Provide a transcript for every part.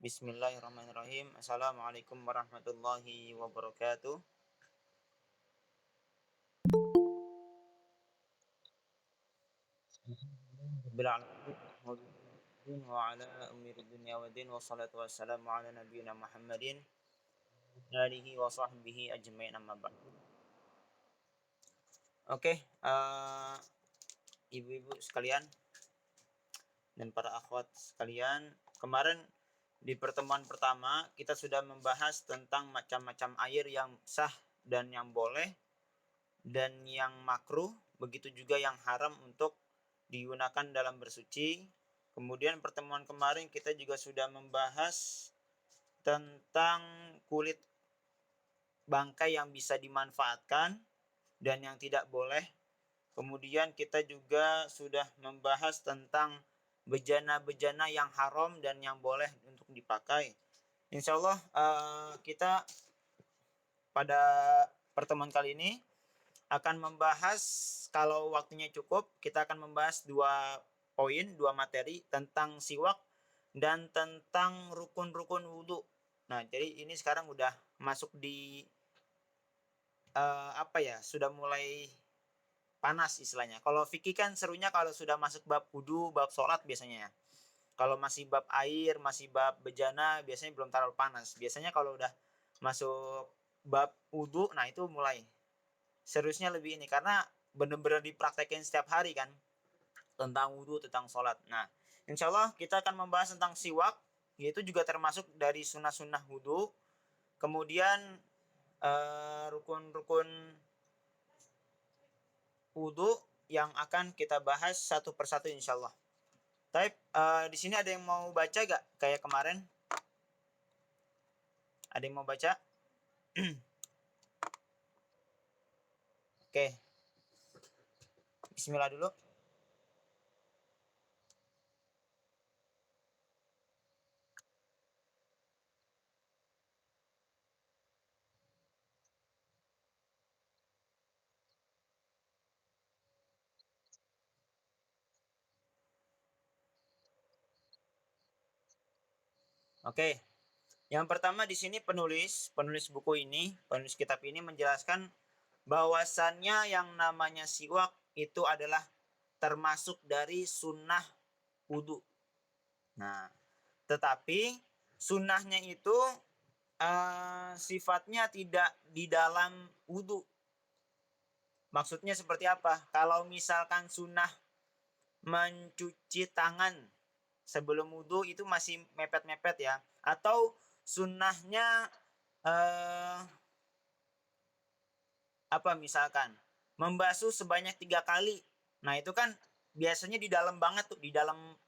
Bismillahirrahmanirrahim. Assalamualaikum warahmatullahi wabarakatuh. Wa ala umiri dunya wa din wassalatu wassalamu ala nabiyyina Muhammadin alihi wa sahbihi ajmain amma ba'd. Oke, ibu-ibu sekalian dan para akhwat sekalian, kemarin di pertemuan pertama kita sudah membahas tentang macam-macam air yang sah dan yang boleh dan yang makruh, begitu juga yang haram untuk digunakan dalam bersuci. Kemudian pertemuan kemarin kita juga sudah membahas tentang kulit bangkai yang bisa dimanfaatkan dan yang tidak boleh. Kemudian kita juga sudah membahas tentang bejana-bejana yang haram dan yang boleh untuk dipakai. Insya Allah kita pada pertemuan kali ini akan membahas, kalau waktunya cukup, kita akan membahas dua materi tentang siwak dan tentang rukun-rukun wudhu. Nah, jadi ini sekarang udah masuk di sudah mulai panas istilahnya. Kalau fikih kan serunya kalau sudah masuk bab wudhu, bab sholat biasanya ya. Kalau masih bab air, masih bab bejana, biasanya belum terlalu panas. Biasanya kalau udah masuk bab wudhu, nah itu mulai seriusnya lebih ini, karena benar-benar dipraktekin setiap hari kan, tentang wudhu, tentang sholat. Nah, insya Allah kita akan membahas tentang siwak, yaitu juga termasuk dari sunnah-sunnah wudhu. Kemudian rukun-rukun wudhu yang akan kita bahas satu persatu insya Allah. Tapi di sini ada yang mau baca gak kayak kemarin? Ada yang mau baca? Oke. Bismillah dulu. Oke. Yang pertama di sini penulis buku ini, penulis kitab ini menjelaskan bahwasannya yang namanya siwak itu adalah termasuk dari sunnah wudhu. Nah, tetapi sunnahnya itu sifatnya tidak di dalam wudhu. Maksudnya seperti apa? Kalau misalkan sunnah mencuci tangan sebelum wudhu itu masih mepet-mepet ya. Atau sunnahnya misalkan membasuh sebanyak 3 kali. Nah itu kan biasanya di dalam banget tuh, di dalam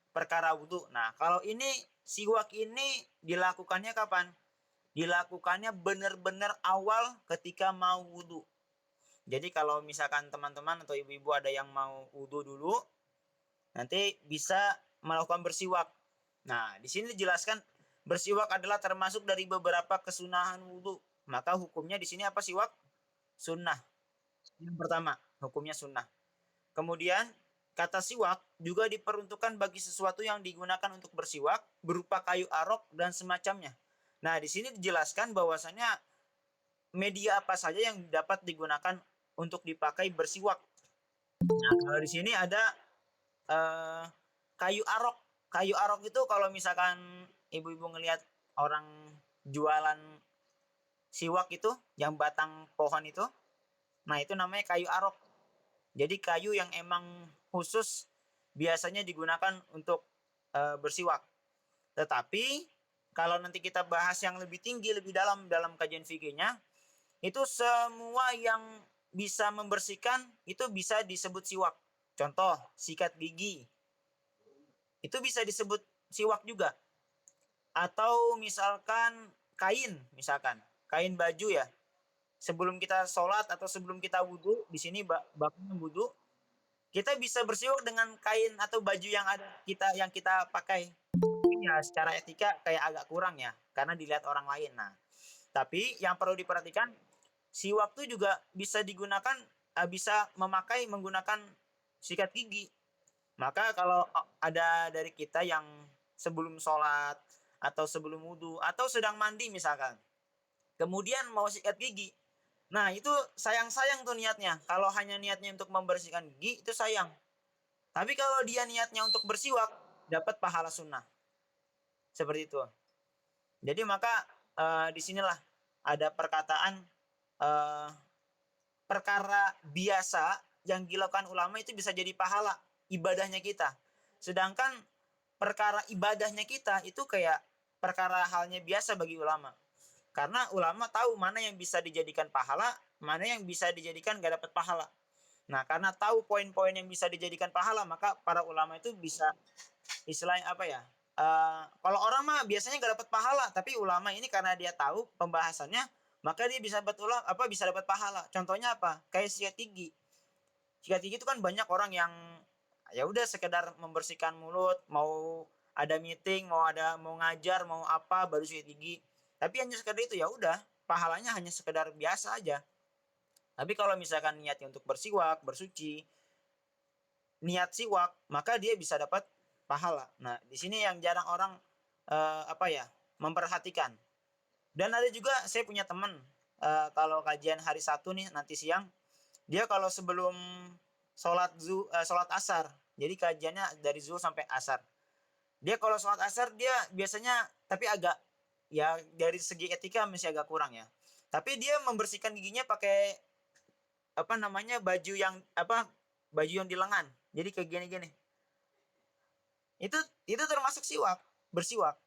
perkara wudhu. Nah kalau ini siwak ini dilakukannya kapan? Dilakukannya benar-benar awal ketika mau wudhu. Jadi kalau misalkan teman-teman atau ibu-ibu ada yang mau wudhu dulu, nanti bisa melakukan bersiwak. Nah, di sini dijelaskan bersiwak adalah termasuk dari beberapa kesunahan wudhu. Maka hukumnya di sini apa siwak? Sunnah. Yang pertama, hukumnya sunnah. Kemudian, kata siwak juga diperuntukkan bagi sesuatu yang digunakan untuk bersiwak berupa kayu arok dan semacamnya. Nah, di sini dijelaskan bahwasannya media apa saja yang dapat digunakan untuk dipakai bersiwak. Nah, kalau di sini ada kayu arok. Kayu arok itu kalau misalkan ibu-ibu ngelihat orang jualan siwak itu, yang batang pohon itu, nah itu namanya kayu arok. Jadi kayu yang emang khusus biasanya digunakan untuk bersiwak. Tetapi kalau nanti kita bahas yang lebih tinggi, lebih dalam kajian fikihnya, itu semua yang bisa membersihkan itu bisa disebut siwak. Contoh, sikat gigi. Itu bisa disebut siwak juga. Atau misalkan kain baju ya. Sebelum kita sholat atau sebelum kita wudhu, di sini bapaknya wudhu, kita bisa bersiwak dengan kain atau baju yang kita pakai. Ya, secara etika kayak agak kurang ya, karena dilihat orang lain. Nah, tapi yang perlu diperhatikan, siwak itu juga bisa digunakan, bisa menggunakan sikat gigi. Maka kalau ada dari kita yang sebelum sholat atau sebelum wudhu atau sedang mandi misalkan. Kemudian mau sikat gigi. Nah, itu sayang-sayang tuh niatnya. Kalau hanya niatnya untuk membersihkan gigi itu sayang. Tapi kalau dia niatnya untuk bersiwak, dapat pahala sunnah. Seperti itu. Jadi maka disinilah ada perkataan uh, perkara biasa yang dilakukan ulama itu bisa jadi pahala ibadahnya kita. Sedangkan perkara ibadahnya kita itu kayak perkara halnya biasa bagi ulama. Karena ulama tahu mana yang bisa dijadikan pahala, mana yang bisa dijadikan gak dapat pahala. Nah, karena tahu poin-poin yang bisa dijadikan pahala, maka para ulama itu bisa istilahnya apa ya? Kalau orang mah biasanya gak dapat pahala, tapi ulama ini karena dia tahu pembahasannya, maka dia bisa bisa dapat pahala. Contohnya apa? Kayak sikat gigi. Sikat gigi itu kan banyak orang yang ya udah sekedar membersihkan mulut, mau ada meeting, mau ngajar, mau apa baru sikat gigi. Tapi hanya sekedar itu ya udah, pahalanya hanya sekedar biasa aja. Tapi kalau misalkan niatnya untuk bersiwak, bersuci, niat siwak, maka dia bisa dapat pahala. Nah, di sini yang jarang orang memperhatikan. Dan ada juga saya punya teman kalau kajian hari Sabtu nih nanti siang, dia kalau sebelum sholat asar, jadi kajiannya dari zuhur sampai asar. Dia kalau sholat asar dia biasanya tapi agak ya dari segi etika masih agak kurang ya. Tapi dia membersihkan giginya pakai baju yang di lengan. Jadi kayak gini-gini. Itu termasuk siwak, bersiwak.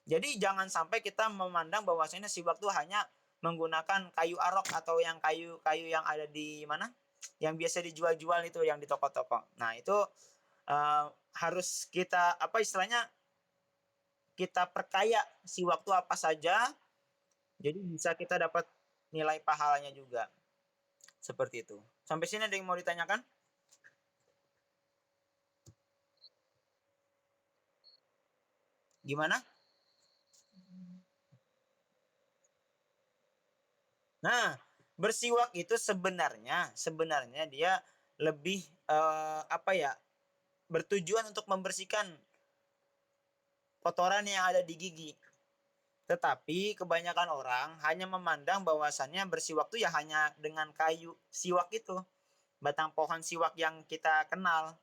Jadi jangan sampai kita memandang bahwasanya siwak itu hanya menggunakan kayu arok atau yang kayu-kayu yang ada di mana? Yang biasa dijual-jual itu yang di toko-toko. Nah, itu harus kita istilahnya kita perkaya siwak itu apa saja. Jadi bisa kita dapat nilai pahalanya juga. Seperti itu. Sampai sini ada yang mau ditanyakan? Gimana? Nah, bersiwak itu sebenarnya dia lebih bertujuan untuk membersihkan kotoran yang ada di gigi. Tetapi kebanyakan orang hanya memandang bahwasannya bersiwak itu ya hanya dengan kayu siwak itu, batang pohon siwak yang kita kenal.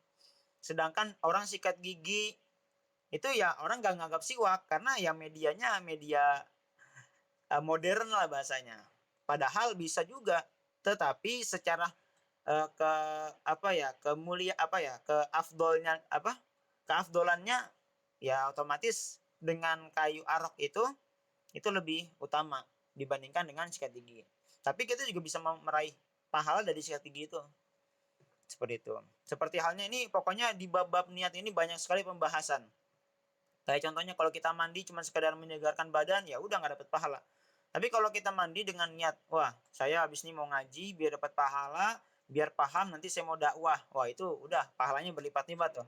Sedangkan orang sikat gigi itu ya orang gak nganggap siwak karena ya medianya media modern lah bahasanya. Padahal bisa juga, tetapi secara ke keafdolannya ya otomatis dengan kayu arok itu lebih utama dibandingkan dengan sikat gigi. Tapi kita juga bisa meraih pahala dari sikat gigi itu. Seperti itu. Seperti halnya ini pokoknya di bab-bab niat ini banyak sekali pembahasan. Kayak contohnya kalau kita mandi cuma sekedar menyegarkan badan ya udah nggak dapat pahala. Tapi kalau kita mandi dengan niat, wah saya habis ini mau ngaji biar dapat pahala, biar paham nanti saya mau dakwah, wah itu udah pahalanya berlipat-lipat tuh.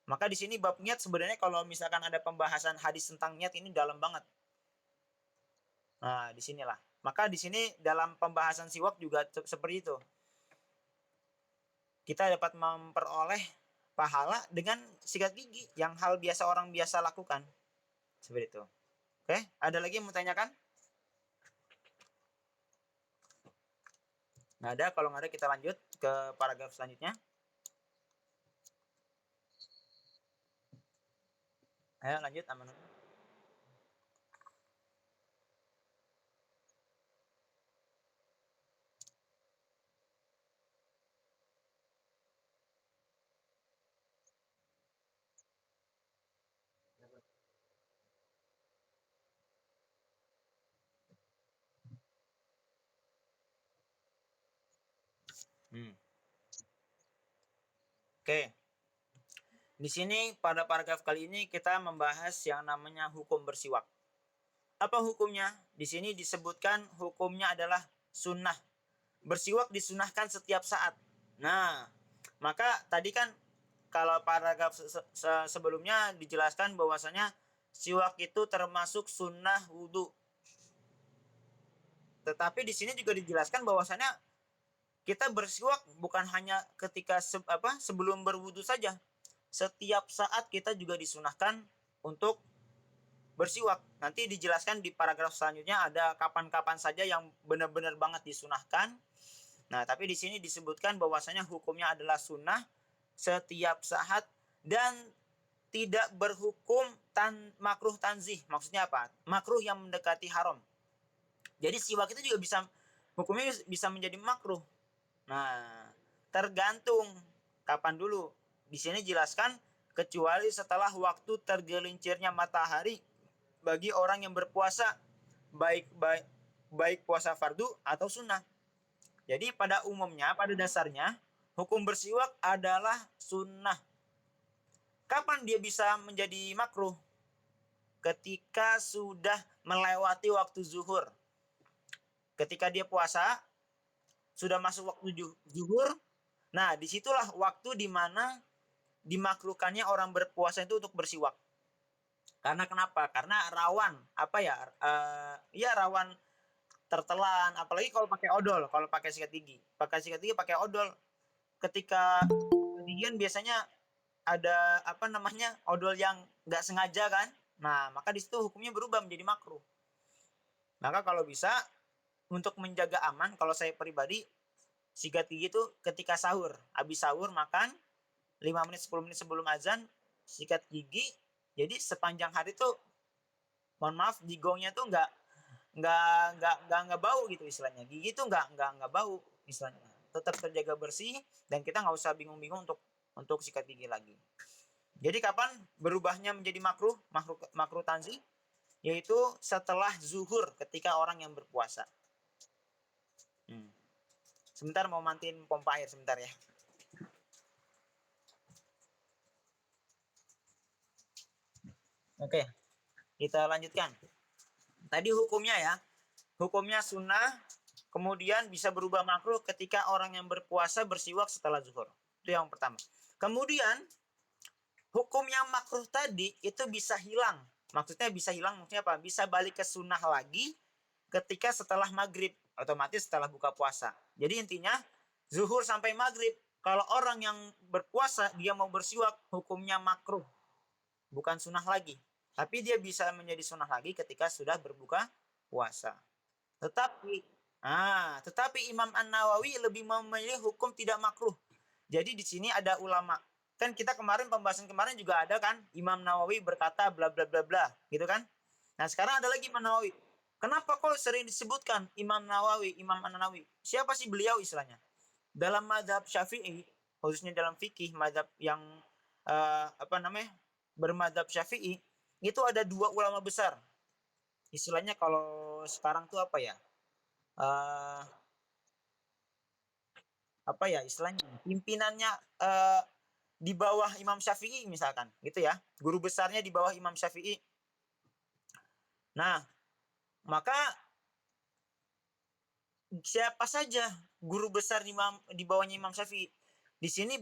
Maka di sini bab niat sebenarnya kalau misalkan ada pembahasan hadis tentang niat ini dalam banget. Nah, di sinilah. Maka di sini dalam pembahasan siwak juga seperti itu. Kita dapat memperoleh pahala dengan sikat gigi yang hal biasa orang biasa lakukan. Seperti itu. Oke, ada lagi yang mau tanyakan? Nggak ada, kalau nggak ada kita lanjut ke paragraf selanjutnya. Ayo lanjut, aman. Oke. Di sini pada paragraf kali ini kita membahas yang namanya hukum bersiwak. Apa hukumnya? Di sini disebutkan hukumnya adalah sunnah. Bersiwak disunahkan setiap saat. Nah, maka tadi kan kalau paragraf sebelumnya dijelaskan bahwasanya siwak itu termasuk sunnah wudhu. Tetapi di sini juga dijelaskan bahwasanya kita bersiwak bukan hanya ketika sebelum berwudhu saja. Setiap saat kita juga disunahkan untuk bersiwak. Nanti dijelaskan di paragraf selanjutnya ada kapan-kapan saja yang benar-benar banget disunahkan. Nah, tapi di sini disebutkan bahwasanya hukumnya adalah sunnah setiap saat dan tidak berhukum makruh tanzih. Maksudnya apa? Makruh yang mendekati haram. Jadi siwak itu juga bisa hukumnya bisa menjadi makruh. Nah, tergantung kapan dulu. Di sini jelaskan kecuali setelah waktu tergelincirnya matahari bagi orang yang berpuasa, baik baik baik puasa fardu atau sunnah. Jadi pada umumnya, pada dasarnya, hukum bersiwak adalah sunnah. Kapan dia bisa menjadi makruh? Ketika sudah melewati waktu zuhur. Ketika dia puasa, sudah masuk waktu zuhur, nah disitulah waktu di mana dimakruhkannya orang berpuasa itu untuk bersiwak. Karena kenapa? Karena rawan apa ya? Ya rawan tertelan, apalagi kalau pakai odol, kalau pakai sikat gigi. Pakai sikat gigi pakai odol. Ketika kegigihan biasanya ada apa namanya? Odol yang nggak sengaja kan? Nah, maka di situ hukumnya berubah menjadi makruh. Maka kalau bisa untuk menjaga aman, kalau saya pribadi sikat gigi itu ketika sahur, habis sahur makan 5 menit 10 menit sebelum azan sikat gigi. Jadi sepanjang hari tuh mohon maaf di gongnya tuh nggak bau gitu istilahnya. Gigi tuh nggak bau istilahnya. Tetap terjaga bersih dan kita nggak usah bingung-bingung untuk sikat gigi lagi. Jadi kapan berubahnya menjadi makruh tanzih? Yaitu setelah zuhur ketika orang yang berpuasa. Sebentar mau mantiin pompa air sebentar ya. Oke, kita lanjutkan. Tadi hukumnya ya. Hukumnya sunnah, kemudian bisa berubah makruh ketika orang yang berpuasa bersiwak setelah zuhur. Itu yang pertama. Kemudian hukum yang makruh tadi itu bisa hilang. Maksudnya bisa hilang, maksudnya apa? Bisa balik ke sunnah lagi ketika setelah maghrib, otomatis setelah buka puasa. Jadi intinya zuhur sampai maghrib, kalau orang yang berpuasa dia mau bersiwak, hukumnya makruh, bukan sunnah lagi. Tapi dia bisa menjadi sunnah lagi ketika sudah berbuka puasa. Tetapi Imam An-Nawawi lebih memilih hukum tidak makruh. Jadi di sini ada ulama. Kan kita pembahasan kemarin juga ada kan Imam Nawawi berkata bla bla bla bla, gitu kan? Nah, sekarang ada lagi Imam Nawawi. Kenapa kok sering disebutkan Imam Nawawi, Imam An-Nawawi? Siapa sih beliau istilahnya? Dalam mazhab Syafi'i, khususnya dalam fikih mazhab yang bermadzhab Syafi'i, itu ada dua ulama besar. Istilahnya kalau sekarang tuh apa ya? Uh, apa ya istilahnya? Pimpinannya di bawah Imam Syafi'i misalkan, gitu ya. Guru besarnya di bawah Imam Syafi'i. Nah, maka siapa saja guru besar di bawahnya Imam Syafi'i? Di sini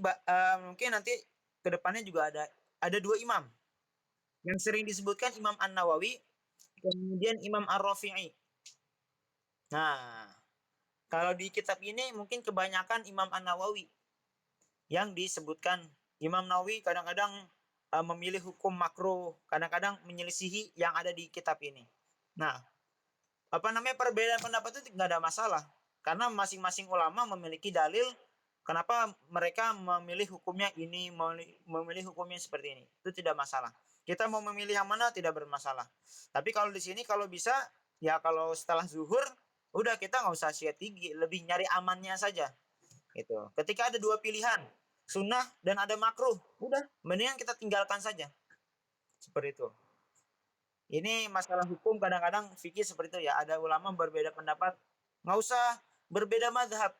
mungkin nanti kedepannya juga ada dua imam yang sering disebutkan Imam An-Nawawi, kemudian Imam Ar-Rafi'i. Nah, kalau di kitab ini mungkin kebanyakan Imam An-Nawawi yang disebutkan. Imam Nawawi kadang-kadang memilih hukum makruh, kadang-kadang menyelisihi yang ada di kitab ini. Nah, perbedaan pendapat itu nggak ada masalah, karena masing-masing ulama memiliki dalil kenapa mereka memilih hukumnya ini, memilih hukumnya seperti ini. Itu tidak masalah. Kita mau memilih yang mana tidak bermasalah. Tapi kalau di sini kalau bisa, ya kalau setelah zuhur, udah kita nggak usah sikat gigi, lebih nyari amannya saja. Gitu. Ketika ada dua pilihan, sunnah dan ada makruh, udah mendingan kita tinggalkan saja. Seperti itu. Ini masalah hukum kadang-kadang fikih seperti itu ya. Ada ulama berbeda pendapat, nggak usah berbeda mazhab.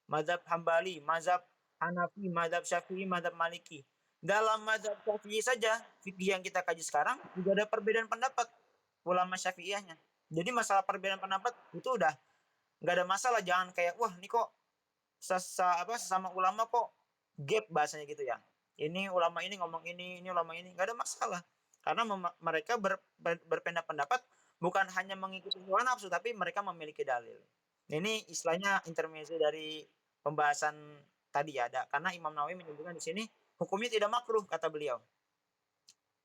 Mazhab Hambali, mazhab Hanafi, mazhab Syafi'i, mazhab Maliki. Dalam mazhab Syafi'i saja, fikih yang kita kaji sekarang juga ada perbedaan pendapat ulama Syafi'iyahnya. Jadi masalah perbedaan pendapat itu udah nggak ada masalah. Jangan kayak wah ini kok sesama ulama kok gap bahasanya gitu ya. Ini ulama ini ngomong ini ulama ini, nggak ada masalah. Karena mereka berpendapat bukan hanya mengikuti hawa nafsu, tapi mereka memiliki dalil. Ini istilahnya intermezzo dari pembahasan tadi ya, ada karena Imam Nawawi menyebutkan di sini hukumnya tidak makruh kata beliau.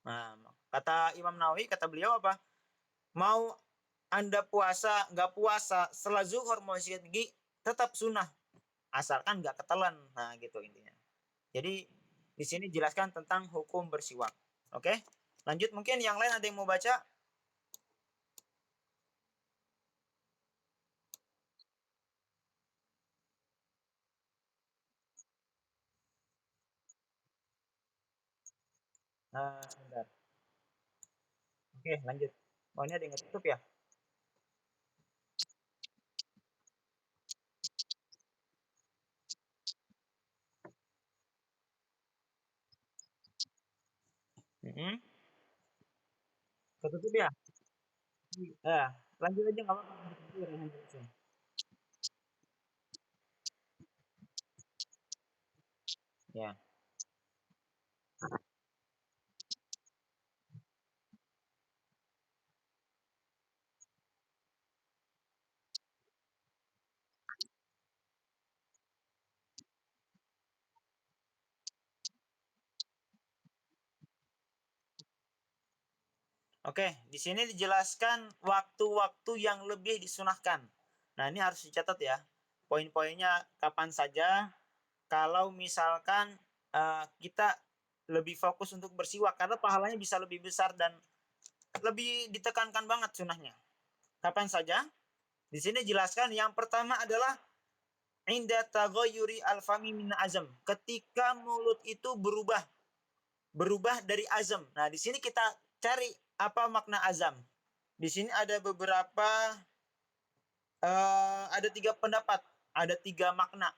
Nah, Kata Imam Nawawi, kata beliau apa? Mau Anda puasa, nggak puasa, setelah zuhur mau sikat gigi, tetap sunnah. Asalkan nggak ketelan. Nah, gitu intinya. Jadi, di sini jelaskan tentang hukum bersiwak. Oke? Lanjut, mungkin yang lain ada yang mau baca? Nah, bentar. Oke, lanjut. Oh, ini ada yang tutup ya? Mm-hmm. Ketutup ya? Ya, lanjut aja nggak apa-apa. Ya. Oke, di sini dijelaskan waktu-waktu yang lebih disunahkan. Nah, ini harus dicatat ya. Poin-poinnya kapan saja kalau misalkan kita lebih fokus untuk bersiwak karena pahalanya bisa lebih besar dan lebih ditekankan banget sunahnya. Kapan saja? Di sini jelaskan yang pertama adalah inda taghayyuri al-fami min azam. Ketika mulut itu berubah dari azam. Nah, di sini kita cari apa makna azam. Di sini ada beberapa ada 3 pendapat, ada 3 makna.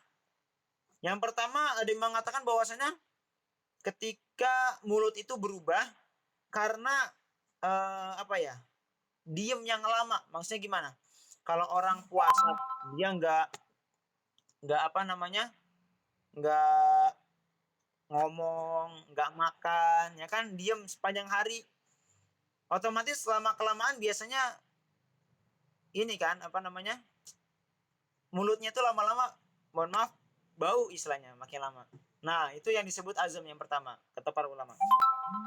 Yang pertama ada yang mengatakan bahwasanya ketika mulut itu berubah karena apa ya? Diem yang lama. Maksudnya gimana? Kalau orang puasa dia nggak apa namanya? Nggak ngomong, nggak makan, ya kan diem sepanjang hari. Otomatis lama kelamaan biasanya ini kan apa namanya? Mulutnya tuh lama-lama mohon maaf bau istilahnya makin lama. Nah, itu yang disebut azam yang pertama, kata para ulama.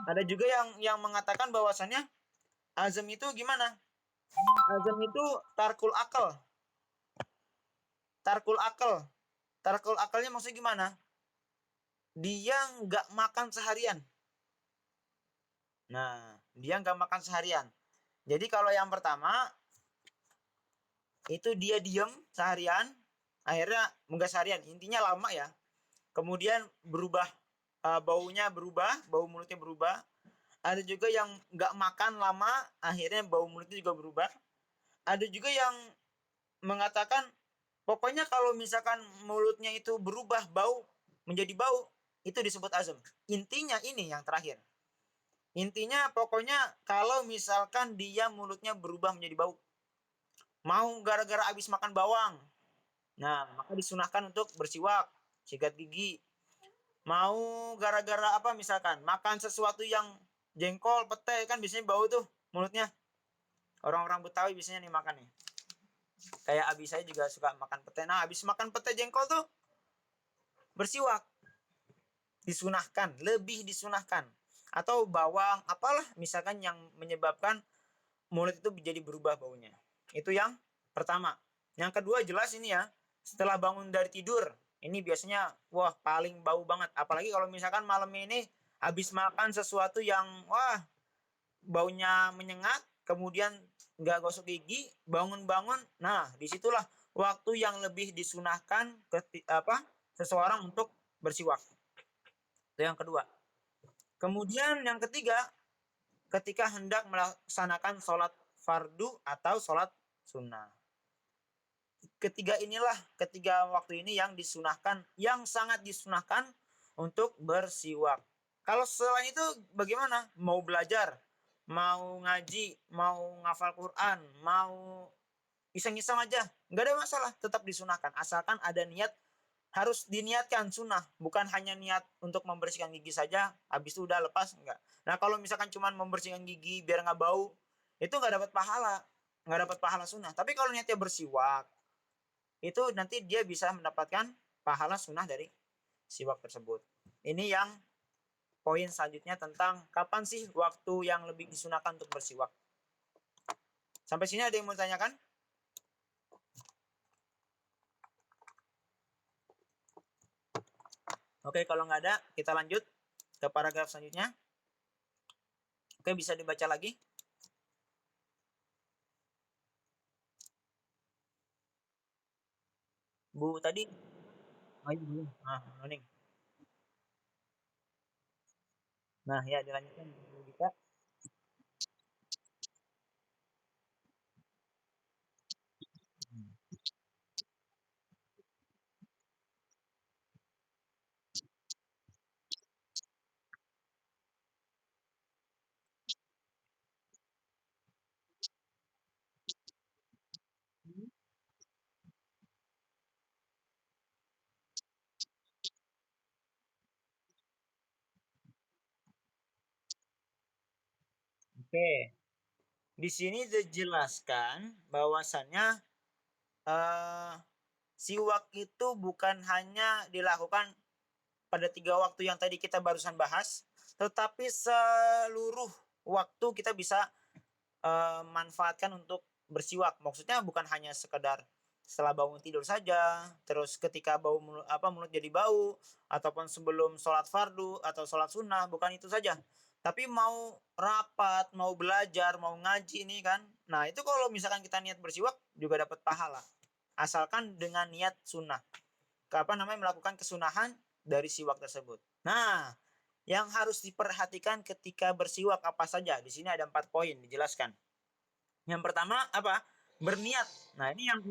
Ada juga yang mengatakan bahwasannya azam itu gimana? Azam itu tarkul akal. Tarkul akal. Tarkul akalnya maksudnya gimana? Dia nggak makan seharian. Nah, dia nggak makan seharian. Jadi kalau yang pertama itu dia diem seharian, akhirnya enggak seharian, intinya lama ya. Kemudian berubah baunya berubah, bau mulutnya berubah. Ada juga yang nggak makan lama, akhirnya bau mulutnya juga berubah. Ada juga yang mengatakan pokoknya kalau misalkan mulutnya itu berubah bau menjadi bau itu disebut azam. Intinya ini yang terakhir. Intinya pokoknya kalau misalkan dia mulutnya berubah menjadi bau, mau gara-gara habis makan bawang, nah maka disunahkan untuk bersiwak, sikat gigi. Mau gara-gara apa misalkan makan sesuatu yang jengkol, pete kan biasanya bau tuh mulutnya. Orang-orang Betawi biasanya nih makannya. Kayak abi saya juga suka makan pete. Nah, habis makan pete jengkol tuh bersiwak. Disunahkan, lebih disunahkan. Atau bawang, apalah misalkan yang menyebabkan mulut itu jadi berubah baunya. Itu yang pertama. Yang kedua jelas ini ya, setelah bangun dari tidur, ini biasanya wah paling bau banget. Apalagi kalau misalkan malam ini habis makan sesuatu yang wah baunya menyengat, kemudian nggak gosok gigi, bangun-bangun, nah disitulah waktu yang lebih disunahkan seseorang untuk bersiwak. Itu yang kedua. Kemudian yang ketiga, ketika hendak melaksanakan sholat fardu atau sholat sunnah. Ketiga waktu ini yang disunahkan, yang sangat disunahkan untuk bersiwak. Kalau selain itu bagaimana? Mau belajar, mau ngaji, mau ngafal Quran, mau iseng-iseng aja, nggak ada masalah, tetap disunahkan. Asalkan ada niat, harus diniatkan sunnah, bukan hanya niat untuk membersihkan gigi saja, habis itu udah lepas, enggak. Nah kalau misalkan cuma membersihkan gigi biar nggak bau, itu nggak dapat pahala sunnah. Tapi kalau niatnya bersiwak, itu nanti dia bisa mendapatkan pahala sunnah dari siwak tersebut. Ini yang poin selanjutnya tentang kapan sih waktu yang lebih disunahkan untuk bersiwak. Sampai sini ada yang mau tanyakan? Oke, kalau nggak ada, kita lanjut ke paragraf selanjutnya. Oke, bisa dibaca lagi. Bu tadi, oh iya, belum. Nah, Noning. Nah, ya dilanjutkan Bu Dika. Oke, di sini dijelaskan bahwasannya eh, siwak itu bukan hanya dilakukan pada 3 waktu yang tadi kita barusan bahas, tetapi seluruh waktu kita bisa manfaatkan untuk bersiwak. Maksudnya bukan hanya sekedar setelah bangun tidur saja, terus ketika bau mulut, mulut jadi bau, ataupun sebelum sholat fardu atau sholat sunnah, bukan itu saja. Tapi mau rapat, mau belajar, mau ngaji ini kan. Nah itu kalau misalkan kita niat bersiwak juga dapat pahala. Asalkan dengan niat sunnah. Melakukan kesunahan dari siwak tersebut. Nah, yang harus diperhatikan ketika bersiwak apa saja? Di sini ada 4 poin dijelaskan. Yang pertama apa? Berniat. Nah, ini yang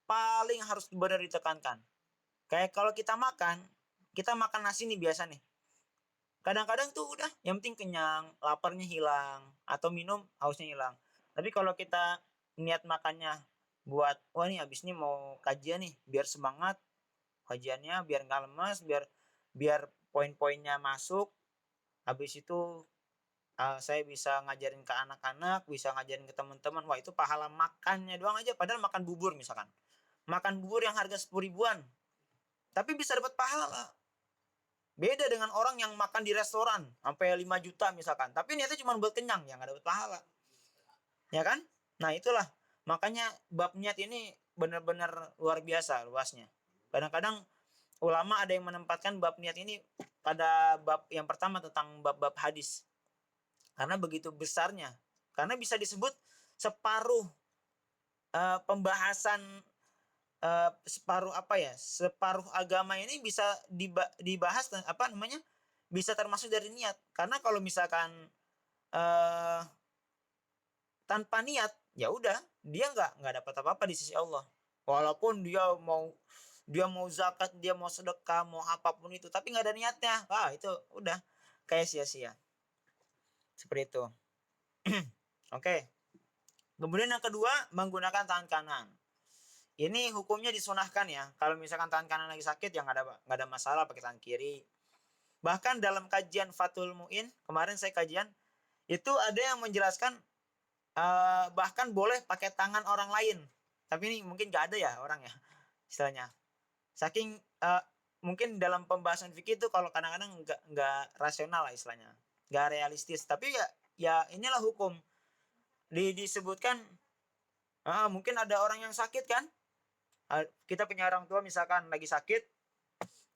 paling harus benar ditekankan. Kayak kalau kita makan nasi nih biasa nih. Kadang-kadang tuh udah, yang penting kenyang, laparnya hilang, atau minum hausnya hilang. Tapi kalau kita niat makannya buat, wah nih abis ini mau kajian nih, biar semangat kajiannya, biar nggak lemas, biar biar poin-poinnya masuk. Habis itu saya bisa ngajarin ke anak-anak, bisa ngajarin ke teman-teman. Wah, itu pahala makannya doang aja. Padahal makan bubur misalkan. Makan bubur yang harga 10 ribuan. Tapi bisa dapat pahala. Beda dengan orang yang makan di restoran. Sampai 5 juta misalkan. Tapi niatnya cuma buat kenyang. Yang nggak dapat pahala. Ya kan? Nah, itulah. Makanya bab niat ini benar-benar luar biasa luasnya. Kadang-kadang ulama ada yang menempatkan bab niat ini pada bab yang pertama tentang bab-bab hadis. Karena begitu besarnya. Karena bisa disebut separuh pembahasan separuh agama ini bisa dibahas bisa termasuk dari niat. Karena kalau misalkan uh, tanpa niat, ya udah dia nggak dapat apa-apa di sisi Allah. Walaupun dia mau zakat, dia mau sedekah, mau apapun itu, tapi nggak ada niatnya, itu udah kayak sia-sia. Seperti itu. Oke. Kemudian yang kedua, menggunakan tangan kanan. Ini hukumnya disunahkan ya. Kalau misalkan tangan kanan lagi sakit, ya nggak ada masalah pakai tangan kiri. Bahkan dalam kajian Fathul Mu'in, kemarin saya kajian, itu ada yang menjelaskan bahkan boleh pakai tangan orang lain. Tapi ini mungkin nggak ada ya orang ya, istilahnya. Saking mungkin dalam pembahasan fikih itu kalau kadang-kadang nggak rasional lah istilahnya, nggak realistis. Tapi ya inilah hukum. Disebutkan mungkin ada orang yang sakit kan, kita punya orang tua misalkan lagi sakit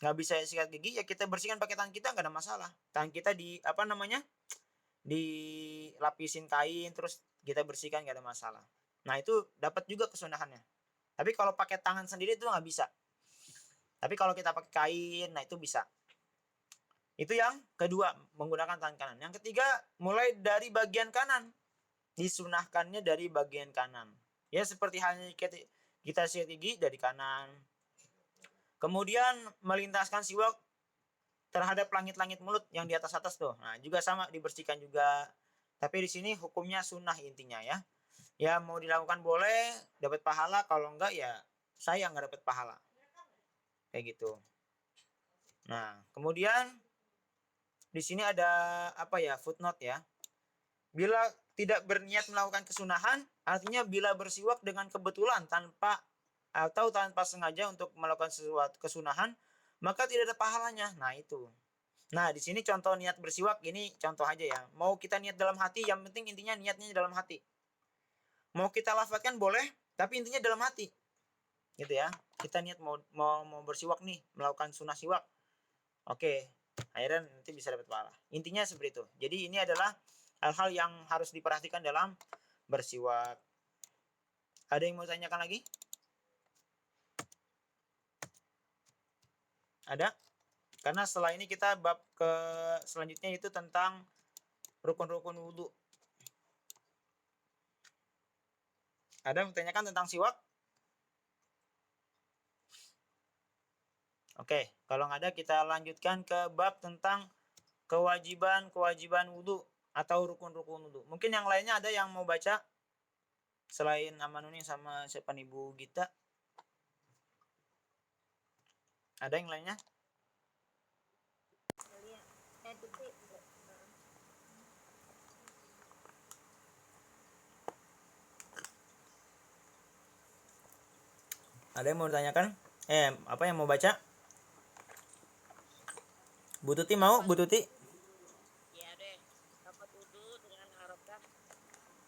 nggak bisa sikat gigi, ya kita bersihkan pakai tangan kita, nggak ada masalah. Tangan kita dilapisin kain terus kita bersihkan, nggak ada masalah. Nah itu dapat juga kesunahannya. Tapi kalau pakai tangan sendiri itu nggak bisa. Tapi kalau kita pakai kain, nah itu bisa. Itu yang kedua, menggunakan tangan kanan. Yang ketiga, mulai dari bagian kanan. Disunahkannya dari bagian kanan. Ya seperti halnya kita sikat gigi dari kanan. Kemudian melintaskan siwak terhadap langit-langit mulut yang di atas-atas tuh. Nah, juga sama dibersihkan juga. Tapi di sini hukumnya sunnah intinya ya. Ya mau dilakukan boleh, dapat pahala. Kalau enggak ya sayang nggak dapat pahala. Kayak gitu. Nah, kemudian di sini ada footnote ya. Bila tidak berniat melakukan kesunahan, artinya bila bersiwak dengan kebetulan tanpa sengaja untuk melakukan sesuatu kesunahan, maka tidak ada pahalanya. Nah, itu. Nah, di sini contoh niat bersiwak ini contoh aja ya. Mau kita niat dalam hati, yang penting intinya niatnya dalam hati. Mau kita lafadzkan boleh, tapi intinya dalam hati. Gitu ya. Kita niat mau bersiwak nih, melakukan sunnah siwak. Oke, akhirnya nanti bisa dapat pahala. Intinya seperti itu. Jadi ini adalah hal-hal yang harus diperhatikan dalam bersiwak. Ada yang mau tanyakan lagi? Ada? Karena setelah ini kita bab ke selanjutnya itu tentang rukun-rukun wudhu. Ada yang tanyakan tentang siwak? Oke, kalau nggak ada kita lanjutkan ke bab tentang kewajiban wudhu atau rukun-rukun wudhu. Mungkin yang lainnya ada yang mau baca selain Amanuddin sama siapa nih Bu Gita? Ada yang lainnya? Ada yang mau ditanyakan? Apa yang mau baca? Bu Tuti mau? Bu Tuti? Ya deh, dapat wudhu dengan harakat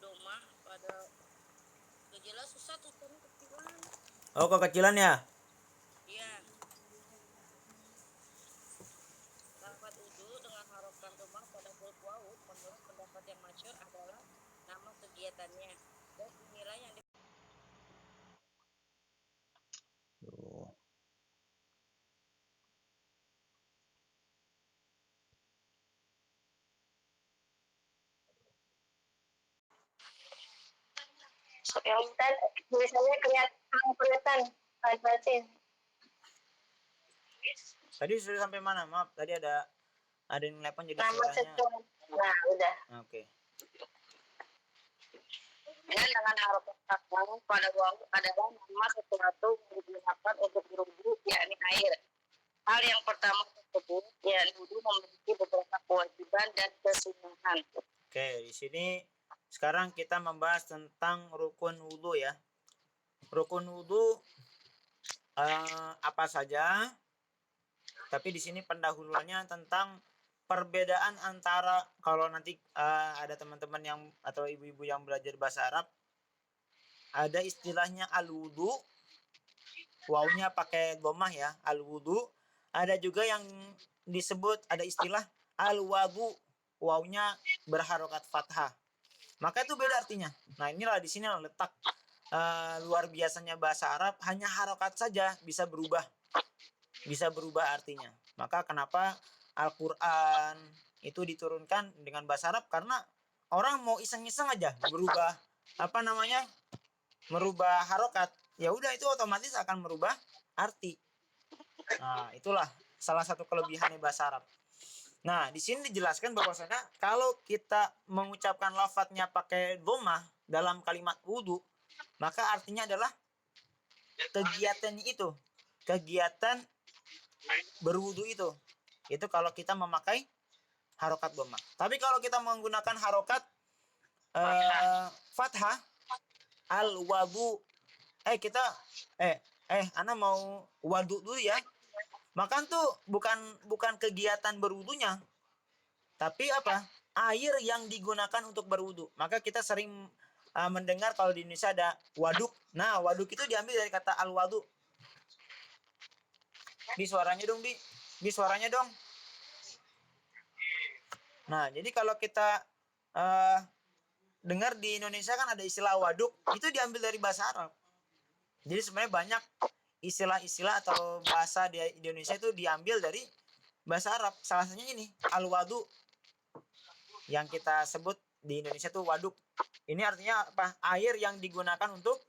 doma pada gejala susah tuh kecilan. Oh, kekecilan ya? Iya. Dapat wudhu dengan harakat doma pada huruf wawu menurut pendapat yang masyhur adalah nama kegiatannya dan nilai yang yang misalnya kelihatan Tadi sudah sampai mana? Maaf, tadi ada yang telepon jadi nama suaranya. sesuatu. Nah, udah. Oke. Dan dengan harakat wawu pada wawu adalah nama sesuatu yang digunakan untuk berwudhu, yakni air. Hal yang pertama tersebut, yakni wudhu memiliki beberapa kewajiban dan kesunahan. Oke, di sini sekarang kita membahas tentang rukun wudhu ya. Rukun wudhu apa saja? Tapi di sini pendahuluannya tentang perbedaan antara kalau nanti ada teman-teman yang atau ibu-ibu yang belajar bahasa Arab, ada istilahnya al-wudu, wawunya pakai dhammah ya, al-wudu. Ada juga yang disebut ada istilah al-wabu, wawunya berharokat fathah. Maka itu beda artinya. Nah, inilah di sini letak luar biasanya bahasa Arab, hanya harokat saja bisa berubah artinya. Maka kenapa Al-Quran itu diturunkan dengan bahasa Arab, karena orang mau iseng-iseng aja merubah harokat, ya udah itu otomatis akan merubah arti. Nah, itulah salah satu kelebihannya bahasa Arab. Nah, di sini dijelaskan bahwasanya kalau kita mengucapkan lafadznya pakai dhammah dalam kalimat wudhu, maka artinya adalah kegiatan itu, kegiatan berwudhu itu kalau kita memakai harokat dhammah. Tapi kalau kita menggunakan harokat fathah, al wabu, kita ana mau wadu dulu ya. Maka tuh bukan kegiatan berwudunya, tapi apa? Air yang digunakan untuk berwudu. Maka kita sering mendengar kalau di Indonesia ada waduk. Nah, waduk itu diambil dari kata al-wadu. Di suaranya dong, Di suaranya dong. Nah, jadi kalau kita dengar di Indonesia kan ada istilah waduk, itu diambil dari bahasa Arab. Jadi sebenarnya banyak istilah-istilah atau bahasa di Indonesia itu diambil dari bahasa Arab. Salah satunya ini, al-wadu. Yang kita sebut di Indonesia tuh waduk. Ini artinya apa? Air yang digunakan untuk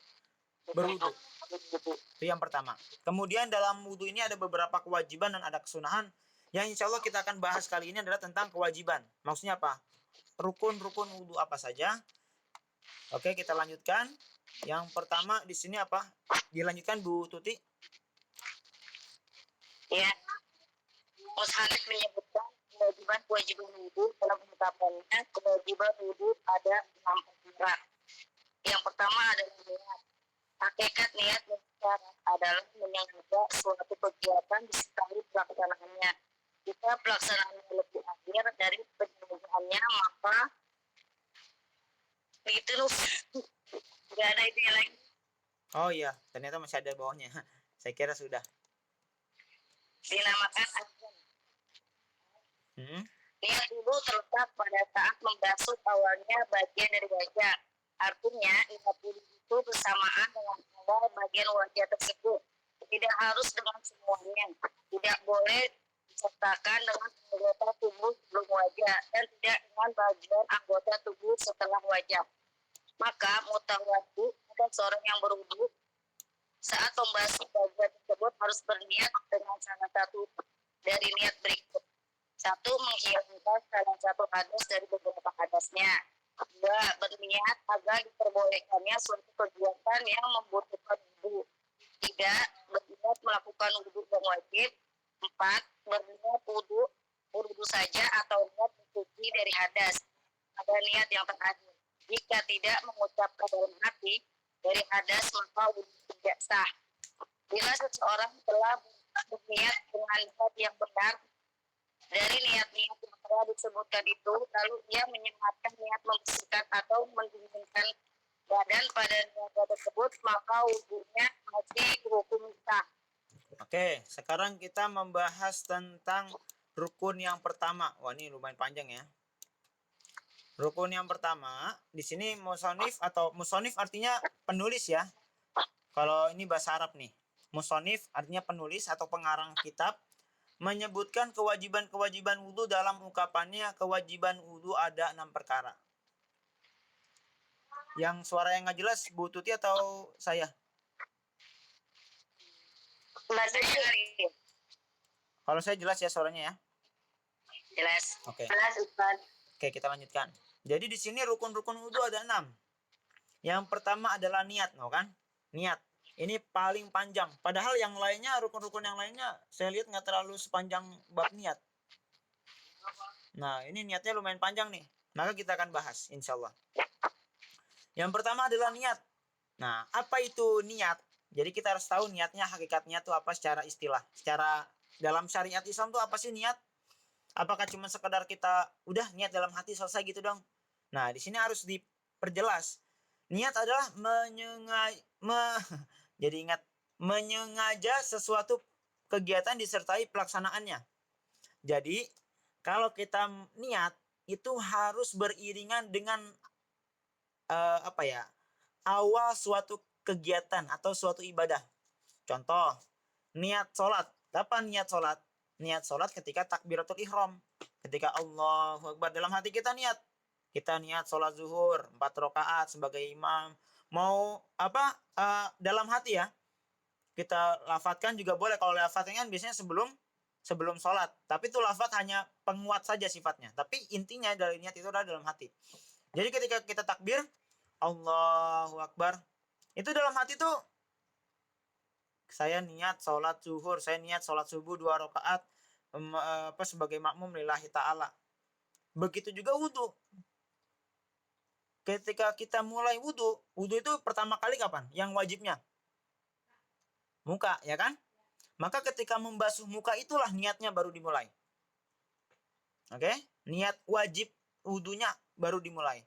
berwudu. Itu yang pertama. Kemudian dalam wudu ini ada beberapa kewajiban dan ada kesunahan. Yang insya Allah kita akan bahas kali ini adalah tentang kewajiban. Maksudnya apa? Rukun-rukun wudu apa saja. Oke, kita lanjutkan. Yang pertama di sini apa? Dilanjutkan Bu Tuti. Ya, Mushanif menyebutkan kewajiban wudhu dalam penetapannya. Kewajiban wudhu ada 6 perkara. Yang pertama adalah niat. Hakikat niat adalah menyengaja suatu kegiatan disertai pelaksanaannya. Jika pelaksanaannya lebih akhir dari penyelesaiannya, maka begitu loh. Nggak ada itu lagi. Oh iya, ternyata masih ada bawahnya. Saya kira sudah. Dinamakan azan. Hmm? Niat dulu terletak pada saat membasuh awalnya bagian dari wajah. Artinya, niat dulu itu bersamaan dengan awal bagian wajah tersebut. Tidak harus dengan semuanya. Tidak boleh disertakan dengan anggota tubuh sebelum wajah dan tidak dengan bagian anggota tubuh setelah wajah. Maka mutawati ada seorang yang berwudu saat membasuh bagian tersebut harus berniat dengan salah satu dari niat berikut. 1. Menghilangkan salah satu hadas dari beberapa hadasnya. 2. Berniat agar diperbolehkannya suatu kegiatan yang membutuhkan wudu. 3. Berniat melakukan wudu yang wajib. 4. Berniat wudu saja atau niat mencuci dari hadas. Ada niat yang terakhir. Jika tidak mengucapkan dalam hati dari hadas, maka wudu tidak sah. Bila seseorang telah berniat dengan niat yang benar dari niat-niat yang telah disebutkan itu, lalu ia menyematkan niat membersihkan atau mendinginkan badan pada niat tersebut, maka wudunya masih hukum sah. Oke, sekarang kita membahas tentang rukun yang pertama. Wah, ini lumayan panjang ya. Rukun yang pertama, di sini musonif atau musonif artinya penulis ya. Kalau ini bahasa Arab nih. Musonif artinya penulis atau pengarang kitab menyebutkan kewajiban-kewajiban wudhu dalam ungkapannya kewajiban wudhu ada 6 perkara. Yang suara yang nggak jelas Bu Tuti atau saya? Kalau saya jelas ya suaranya ya. Jelas. Oke. Jelas, Ustaz. Oke, kita lanjutkan. Jadi di sini rukun-rukun wudhu ada 6. Yang pertama adalah niat, no kan? Niat. Ini paling panjang. Padahal yang lainnya, rukun-rukun yang lainnya, saya lihat nggak terlalu sepanjang bab niat. Nah, ini niatnya lumayan panjang nih. Maka kita akan bahas, insya Allah. Yang pertama adalah niat. Nah, apa itu niat? Jadi kita harus tahu niatnya, hakikat niat itu apa secara istilah. Secara dalam syariat Islam itu apa sih niat? Apakah cuma sekedar kita udah niat dalam hati selesai gitu dong? Nah, di sini harus diperjelas. Niat adalah jadi ingat menyengaja sesuatu kegiatan disertai pelaksanaannya. Jadi kalau kita niat itu harus beriringan dengan awal suatu kegiatan atau suatu ibadah. Contoh, niat sholat. Kapan niat sholat? Niat sholat ketika takbiratul ihram. Ketika Allahu Akbar dalam hati kita niat. Kita niat sholat zuhur 4 rakaat sebagai imam. Mau dalam hati ya. Kita lafadzkan juga boleh. Kalau lafadznya kan biasanya sebelum sholat. Tapi itu lafadz hanya penguat saja sifatnya. Tapi intinya dari niat itu adalah dalam hati. Jadi ketika kita takbir Allahu Akbar, itu dalam hati tuh saya niat sholat zuhur, saya niat sholat subuh 2 rakaat sebagai makmum lillahi ta'ala. Begitu juga wudhu. Ketika kita mulai wudhu itu pertama kali kapan? Yang wajibnya muka, ya kan? Maka ketika membasuh muka itulah niatnya baru dimulai. Oke? Niat wajib wudhunya baru dimulai.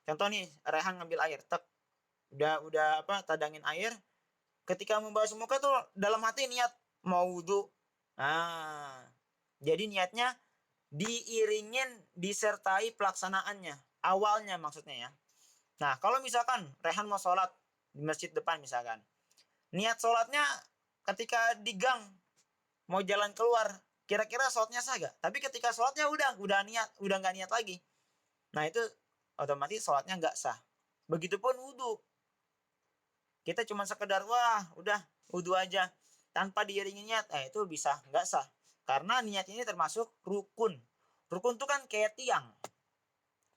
Contoh nih, Rehan ngambil air, tek. Udah tadangin air. Ketika membasuh muka tuh dalam hati niat mau wudhu. Nah, jadi niatnya diiringin disertai pelaksanaannya. Awalnya maksudnya ya. Nah, kalau misalkan Rehan mau sholat di masjid depan misalkan. Niat sholatnya ketika di gang mau jalan keluar. Kira-kira sholatnya sah gak? Tapi ketika sholatnya udah nggak niat lagi. Nah, itu otomatis sholatnya nggak sah. Begitupun wudhu. Kita cuma sekedar udah wudhu aja tanpa diiringi niat, itu bisa nggak sah. Karena niat ini termasuk rukun. Rukun itu kan kayak tiang.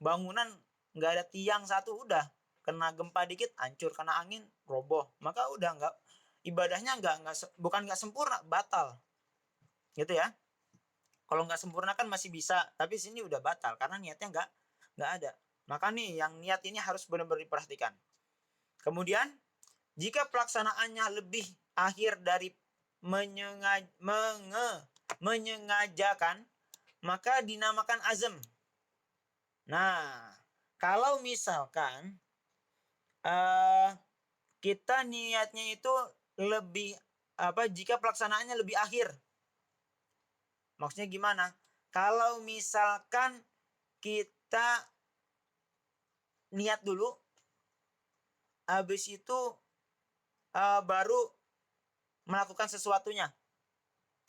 Bangunan nggak ada tiang satu udah kena gempa dikit hancur, kena angin roboh. Maka udah nggak ibadahnya bukan nggak sempurna, batal. Gitu ya. Kalau nggak sempurna kan masih bisa, tapi sini udah batal karena niatnya nggak ada. Maka nih yang niat ini harus benar-benar diperhatikan. Kemudian jika pelaksanaannya lebih akhir dari menyengajakan maka dinamakan azam. Nah, kalau misalkan kita niatnya itu lebih jika pelaksanaannya lebih akhir. Maksudnya gimana? Kalau misalkan kita niat dulu, habis itu baru melakukan sesuatunya.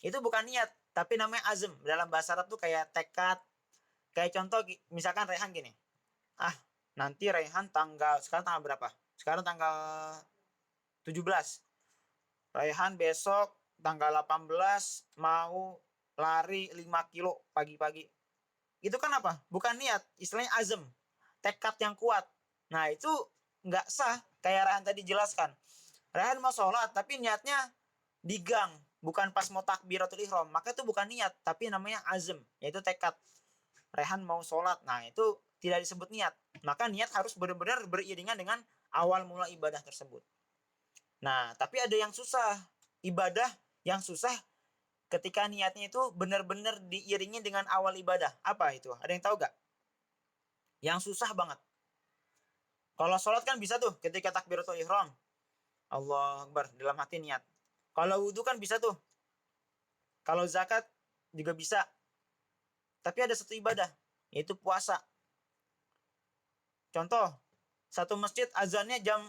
Itu bukan niat, tapi namanya azam. Dalam bahasa Arab tuh kayak tekad. Kayak contoh misalkan Rehan gini. Nanti Rehan sekarang tanggal berapa? Sekarang tanggal 17. Rehan besok tanggal 18 mau lari 5 kilo pagi-pagi. Itu kan apa? Bukan niat, istilahnya azam. Tekad yang kuat. Nah, itu nggak sah, kayak Rehan tadi jelaskan. Rehan mau sholat, tapi niatnya di gang, bukan pas mau takbiratul ihram. Maka itu bukan niat, tapi namanya azam, yaitu tekad. Rehan mau sholat, nah itu tidak disebut niat. Maka niat harus benar-benar beriringan dengan awal mula ibadah tersebut. Nah, tapi ada yang susah. Ibadah yang susah ketika niatnya itu benar-benar diiringi dengan awal ibadah. Apa itu? Ada yang tahu gak? Yang susah banget. Kalau sholat kan bisa tuh ketika takbiratul ihram. Allah Akbar, dalam hati niat. Kalau wudhu kan bisa tuh. Kalau zakat juga bisa. Tapi ada satu ibadah, yaitu puasa. Contoh, satu masjid azannya jam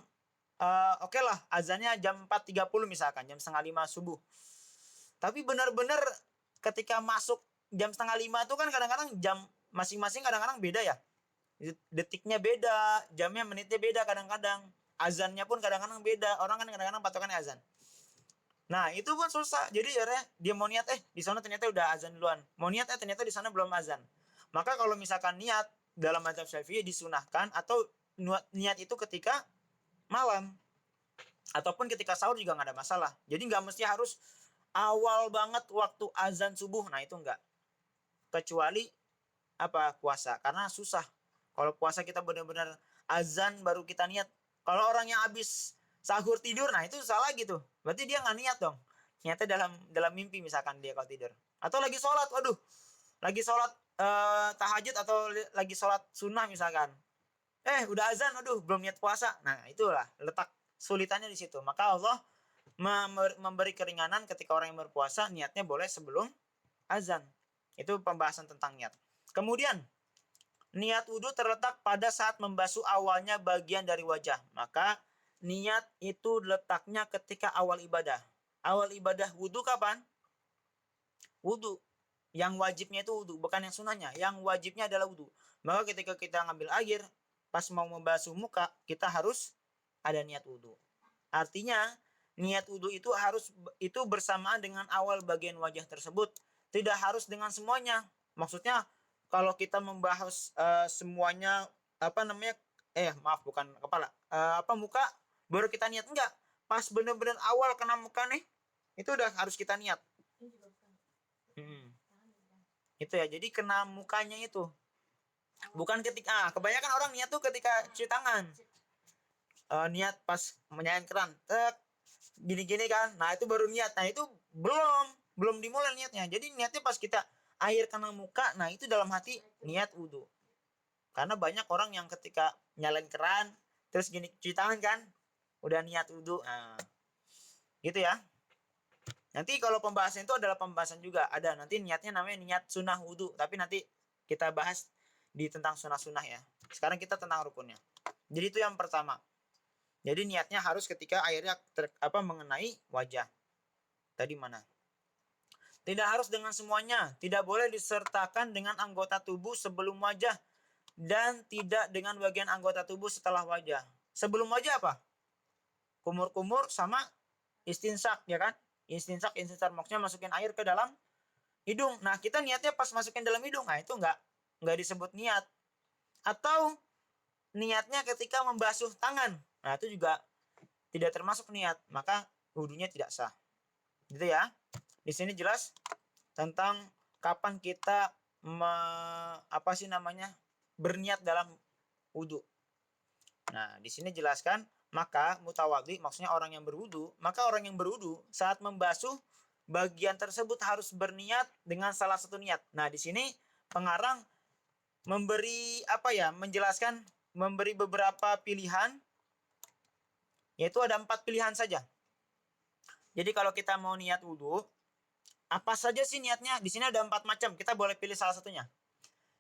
oke lah, azannya jam 4.30 misalkan, jam setengah 5 subuh. Tapi benar-benar ketika masuk jam setengah 5 itu kan kadang-kadang jam masing-masing kadang-kadang beda ya. Detiknya beda, jamnya menitnya beda kadang-kadang. Azannya pun kadang-kadang beda. Orang kan kadang-kadang patokannya azan. Nah, itu pun susah. Jadi dia mau niat di sana ternyata udah azan duluan. Mau niat ternyata di sana belum azan. Maka kalau misalkan niat dalam mazhab Syafi'i disunahkan atau niat itu ketika malam ataupun ketika sahur juga nggak ada masalah. Jadi nggak mesti harus awal banget waktu azan subuh. Nah, itu nggak. Kecuali puasa, karena susah. Kalau puasa kita benar-benar azan baru kita niat. Kalau orang yang habis sahur tidur, nah itu salah gitu. Berarti dia nggak niat dong. Niatnya dalam mimpi misalkan dia kalau tidur. Atau lagi sholat, lagi sholat tahajud atau lagi sholat sunnah misalkan. Udah azan, belum niat puasa. Nah, itulah letak sulitannya di situ. Maka Allah memberi keringanan ketika orang yang berpuasa niatnya boleh sebelum azan. Itu pembahasan tentang niat. Kemudian niat wudhu terletak pada saat membasuh awalnya bagian dari wajah. Maka niat itu letaknya ketika awal ibadah. Awal ibadah wudhu kapan? Wudhu. Yang wajibnya itu wudhu, bukan yang sunahnya. Yang wajibnya adalah wudhu. Maka ketika kita ngambil air, pas mau membasuh muka, kita harus ada niat wudhu. Artinya, niat wudhu itu bersamaan dengan awal bagian wajah tersebut. Tidak harus dengan semuanya. Maksudnya, kalau kita membahas semuanya, bukan kepala, muka, baru kita niat. Enggak. Pas bener-bener awal kena muka nih, itu udah harus kita niat. Itu ya, jadi kena mukanya itu. Bukan ketika, kebanyakan orang niat tuh ketika cuci tangan. Niat pas menyalain keran, gini-gini kan. Nah, itu baru niat. Nah, itu belum dimulai niatnya. Jadi niatnya pas kita air kena muka, nah itu dalam hati niat wudhu. Karena banyak orang yang ketika nyalain keran, terus gini cuci tangan kan, udah niat wudhu. Nah, gitu ya. Nanti kalau pembahasan itu adalah pembahasan juga. Ada nanti niatnya namanya niat sunnah wudhu. Tapi nanti kita bahas di tentang sunnah-sunnah ya. Sekarang kita tentang rukunnya. Jadi itu yang pertama. Jadi niatnya harus ketika airnya mengenai wajah. Tadi mana? Tidak harus dengan semuanya. Tidak boleh disertakan dengan anggota tubuh sebelum wajah. Dan tidak dengan bagian anggota tubuh setelah wajah. Sebelum wajah apa? Kumur-kumur sama istinsak, ya kan? Istinsak maksudnya masukin air ke dalam hidung. Nah, kita niatnya pas masukin dalam hidung. Nah, itu nggak disebut niat. Atau niatnya ketika membasuh tangan. Nah, itu juga tidak termasuk niat. Maka wudunya tidak sah. Gitu ya. Di sini jelas tentang kapan kita berniat dalam wudu. Nah, di sini jelaskan maka mutawadhi maksudnya orang yang berwudu, maka orang yang berwudu saat membasuh bagian tersebut harus berniat dengan salah satu niat. Nah, di sini pengarang memberi menjelaskan, memberi beberapa pilihan, yaitu ada 4 pilihan saja. Jadi kalau kita mau niat wudhu, apa saja sih niatnya? Di sini ada 4 macam, kita boleh pilih salah satunya.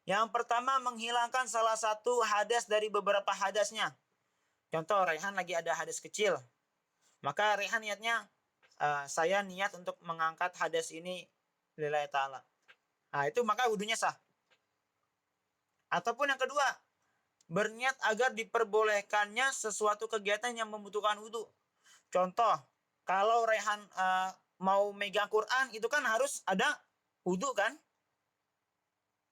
Yang pertama, menghilangkan salah satu hadas dari beberapa hadasnya. Contoh, Rehan lagi ada hadas kecil. Maka Rehan niatnya, saya niat untuk mengangkat hadas ini lillahi ta'ala. Nah, itu maka wudhunya sah. Ataupun yang kedua, berniat agar diperbolehkannya sesuatu kegiatan yang membutuhkan wudhu. Contoh, kalau Rehan mau megang Quran, itu kan harus ada wudhu kan?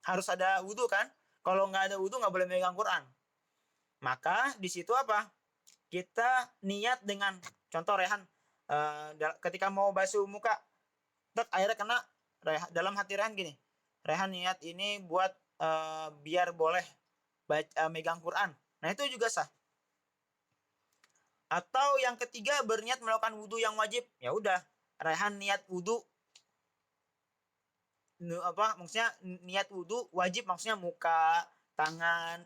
Harus ada wudhu kan? Kalau nggak ada wudhu, nggak boleh megang Quran. Maka di situ apa? Kita niat dengan, contoh Rehan ketika mau basuh muka, airnya kena, dalam hati Rehan gini, Rehan niat ini buat biar boleh megang Quran. Nah, itu juga sah. Atau yang ketiga, berniat melakukan wudhu yang wajib. Ya udah, Rehan niat wudhu, maksudnya niat wudhu wajib, maksudnya muka, tangan,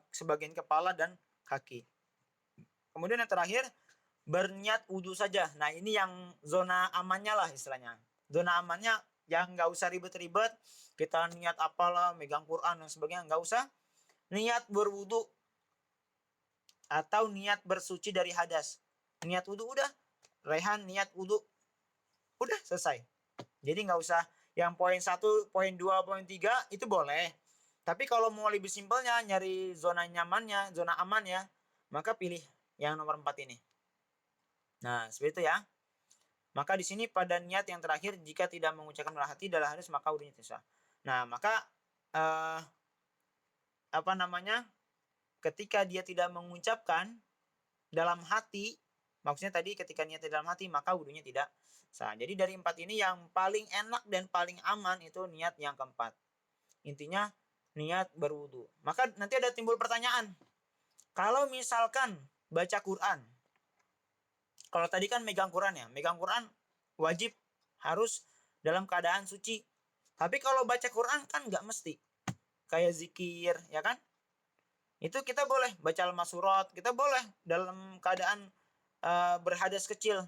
sebagian kepala dan kaki. Kemudian yang terakhir, berniat wudhu saja. Nah, ini yang zona amannya lah istilahnya. Zona amannya yang nggak usah ribet-ribet, kita niat apalah, megang Quran dan sebagainya, nggak usah. Niat berwudhu atau niat bersuci dari hadas. Niat wudhu udah, Rehan niat wudhu, udah selesai. Jadi nggak usah yang poin 1, poin 2, poin 3 itu boleh. Tapi kalau mau lebih simpelnya, nyari zona nyamannya, zona amannya, maka pilih yang nomor 4 ini. Nah, seperti itu ya. Maka di sini pada niat yang terakhir, jika tidak mengucapkan dalam hati dalam hadis, maka wudhunya sah. Nah, maka ketika dia tidak mengucapkan dalam hati, maksudnya tadi ketika niat dalam hati, maka wudhunya tidak sah. Jadi dari 4 ini yang paling enak dan paling aman itu niat yang keempat. Intinya niat berwudhu. Maka nanti ada timbul pertanyaan. Kalau misalkan baca Quran, kalau tadi kan megang Quran ya, megang Quran wajib harus dalam keadaan suci. Tapi kalau baca Quran kan nggak mesti. Kayak zikir, ya kan? Itu kita boleh baca al-masurat, kita boleh dalam keadaan berhadas kecil.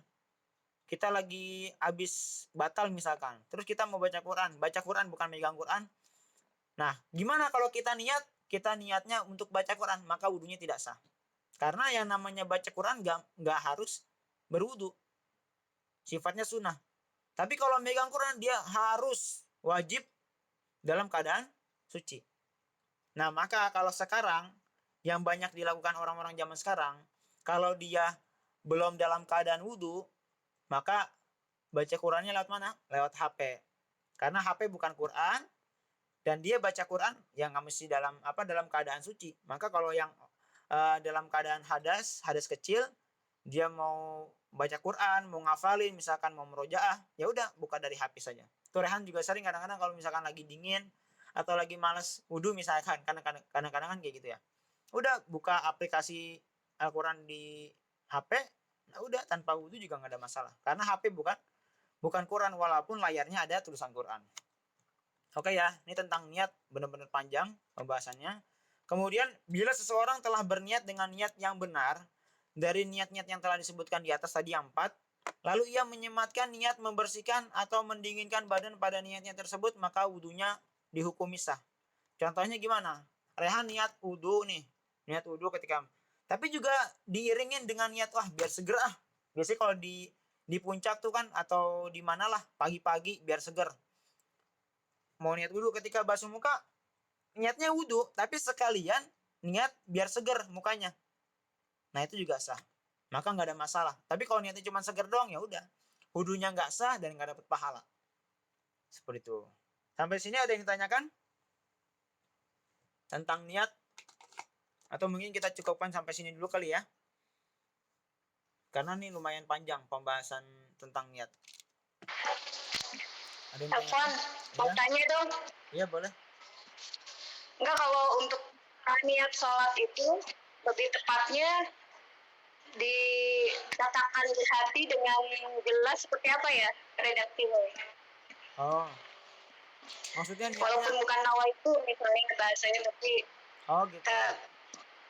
Kita lagi habis batal misalkan, terus kita mau baca Quran bukan megang Quran. Nah, gimana kalau kita niatnya untuk baca Quran, maka wudhunya tidak sah. Karena yang namanya baca Quran nggak harus berwudhu, sifatnya sunnah. Tapi kalau megang Quran, dia harus wajib dalam keadaan suci. Nah, maka kalau sekarang yang banyak dilakukan orang-orang zaman sekarang, kalau dia belum dalam keadaan wudhu, maka baca Qurannya lewat mana? Lewat HP. Karena HP bukan Quran, dan dia baca Quran yang nggak mesti dalam keadaan suci. Maka kalau yang dalam keadaan hadas kecil, dia mau baca Quran, mau ngafalin, misalkan mau merojaah, ya udah buka dari HP saja. Tuh Rehan juga sering kadang-kadang kalau misalkan lagi dingin atau lagi malas wudhu misalkan, kadang-kadang kan kayak gitu ya. Udah buka aplikasi Al-Quran di HP, nah udah tanpa wudhu juga nggak ada masalah. Karena HP bukan Quran, walaupun layarnya ada tulisan Quran. Oke ya, ini tentang niat benar-benar panjang pembahasannya. Kemudian bila seseorang telah berniat dengan niat yang benar, dari niat-niat yang telah disebutkan di atas tadi yang 4, lalu ia menyematkan niat membersihkan atau mendinginkan badan pada niatnya tersebut, maka wudhunya dihukumi sah. Contohnya gimana? Rehan niat wudhu nih, niat wudhu ketika, tapi juga diiringin dengan niat, wah biar seger ah. Biasanya kalau di puncak tuh kan, atau di mana lah pagi-pagi biar seger. Mau niat wudhu ketika basuh muka, niatnya wudhu, tapi sekalian niat biar seger mukanya. Nah, itu juga sah. Maka nggak ada masalah. Tapi kalau niatnya cuma seger doang, ya udah, wudhunya nggak sah dan nggak dapat pahala. Seperti itu. Sampai sini ada yang ditanyakan tentang niat? Atau mungkin kita cukupkan sampai sini dulu kali ya. Karena ini lumayan panjang pembahasan tentang niat. Ada yang Afwan, mau tanya dong. Iya, boleh. Enggak, kalau untuk niat sholat itu lebih tepatnya dikatakan di hati dengan jelas seperti apa ya redaksinya. Oh, maksudnya Walaupun niatnya. bukan nawa itu misalnya bahasanya, tapi Oh gitu. kita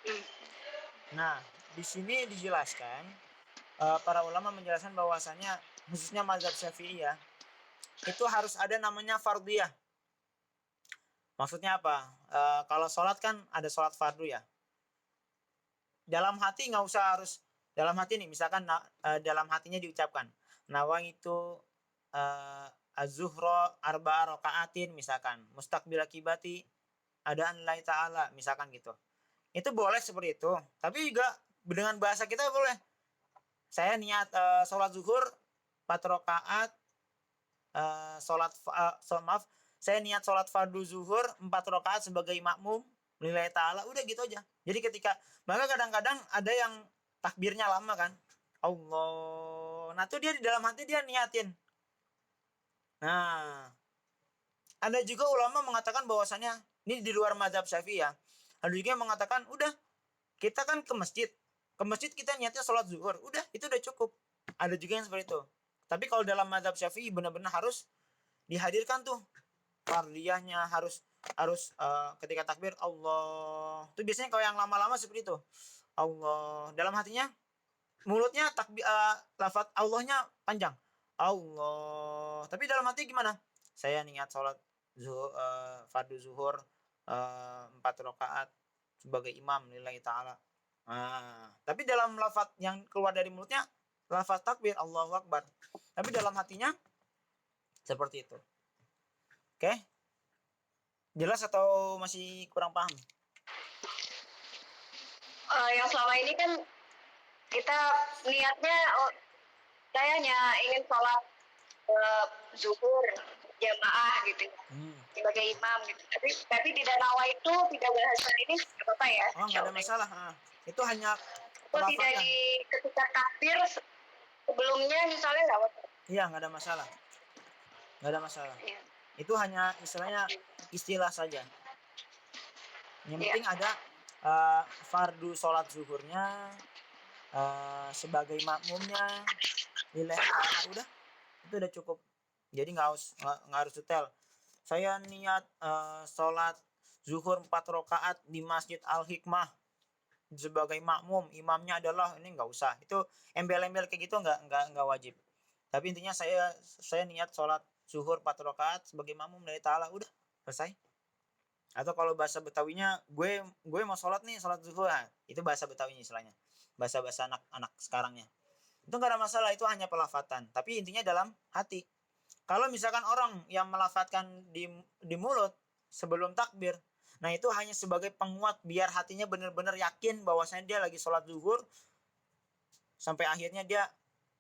hmm, Nah, di sini dijelaskan, para ulama menjelaskan bahwasanya khususnya mazhab Syafi'i ya, itu harus ada namanya fardhiyah. Maksudnya apa? Kalau sholat kan ada sholat fardu ya. Dalam hati nggak usah harus dalam hati nih, misalkan dalam hatinya diucapkan nawaitu az-zuhra arba'a raka'atin misalkan mustaqbil kibati adaan lillahi ta'ala misalkan gitu. Itu boleh seperti itu. Tapi juga dengan bahasa kita boleh. Saya niat sholat zuhur 4 rakaat, maaf, saya niat sholat fardu zuhur 4 rakaat sebagai makmum lillahi ta'ala, udah gitu aja. Jadi ketika, maka kadang-kadang ada yang takbirnya lama kan, Allah, nah tuh dia di dalam hati dia niatin. Nah, ada juga ulama mengatakan bahwasannya ini di luar mazhab Syafi'i ya, ada juga yang mengatakan udah kita kan ke masjid kita niatnya sholat zuhur, udah itu udah cukup. Ada juga yang seperti itu. Tapi kalau dalam mazhab Syafi'i benar-benar harus dihadirkan tuh fardiyahnya, harus harus ketika takbir Allah. Itu biasanya kalau yang lama-lama seperti itu. Allah dalam hatinya, mulutnya takbir, lafaz Allahnya panjang. Allah. Tapi dalam hati gimana? Saya niat sholat fardu zuhur 4 rakaat sebagai imam lillahi taala. Tapi dalam lafaz yang keluar dari mulutnya lafaz takbir Allahu Akbar. Tapi dalam hatinya seperti itu. Oke? Jelas atau masih kurang paham? yang selama ini kan kita niatnya kayaknya ingin sholat zuhur jamaah gitu sebagai imam gitu. Tapi tidak nawa itu tidak bahasa ini nggak apa-apa ya. Oh, nggak ada masalah. Itu hanya Kalau tidak di ketika takbir sebelumnya misalnya nggak apa-apa. Iya, nggak ada masalah. Nggak ada masalah. Iya. Itu hanya istilahnya istilah saja. Yang penting ada fardu sholat zuhurnya, sebagai makmumnya, lillahi ta'ala, udah itu udah cukup. Jadi nggak harus detail. Saya niat sholat zuhur 4 rakaat di Masjid Al Hikmah sebagai makmum, imamnya adalah ini, nggak usah. Itu embel-embel kayak gitu nggak wajib. Tapi intinya saya niat sholat zuhur 4 rakaat sebagai makmum dari ta'ala, udah selesai. Atau kalau bahasa Betawinya, gue mau sholat nih, sholat zuhur, itu bahasa Betawinya istilahnya, bahasa anak-anak sekarangnya. Itu nggak ada masalah, itu hanya pelafatan. Tapi intinya dalam hati. Kalau misalkan orang yang melafatkan di mulut sebelum takbir, nah itu hanya sebagai penguat biar hatinya benar-benar yakin bahwasanya dia lagi sholat zuhur sampai akhirnya dia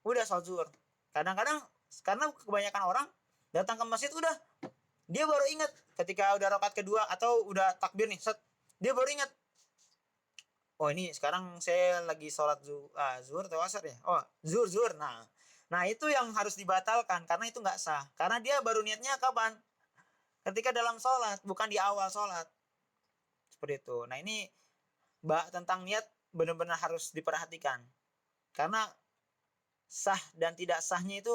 udah sholat zuhur. Kadang-kadang karena kebanyakan orang datang ke masjid udah dia baru ingat ketika udah rakaat kedua atau udah takbir nih, dia baru ingat, oh ini sekarang saya lagi sholat zuhur atau asar ya, oh zuhur. Nah itu yang harus dibatalkan karena itu nggak sah, karena dia baru niatnya kapan? Ketika dalam sholat, bukan di awal sholat. Seperti itu. Nah ini tentang niat benar-benar harus diperhatikan, karena sah dan tidak sahnya itu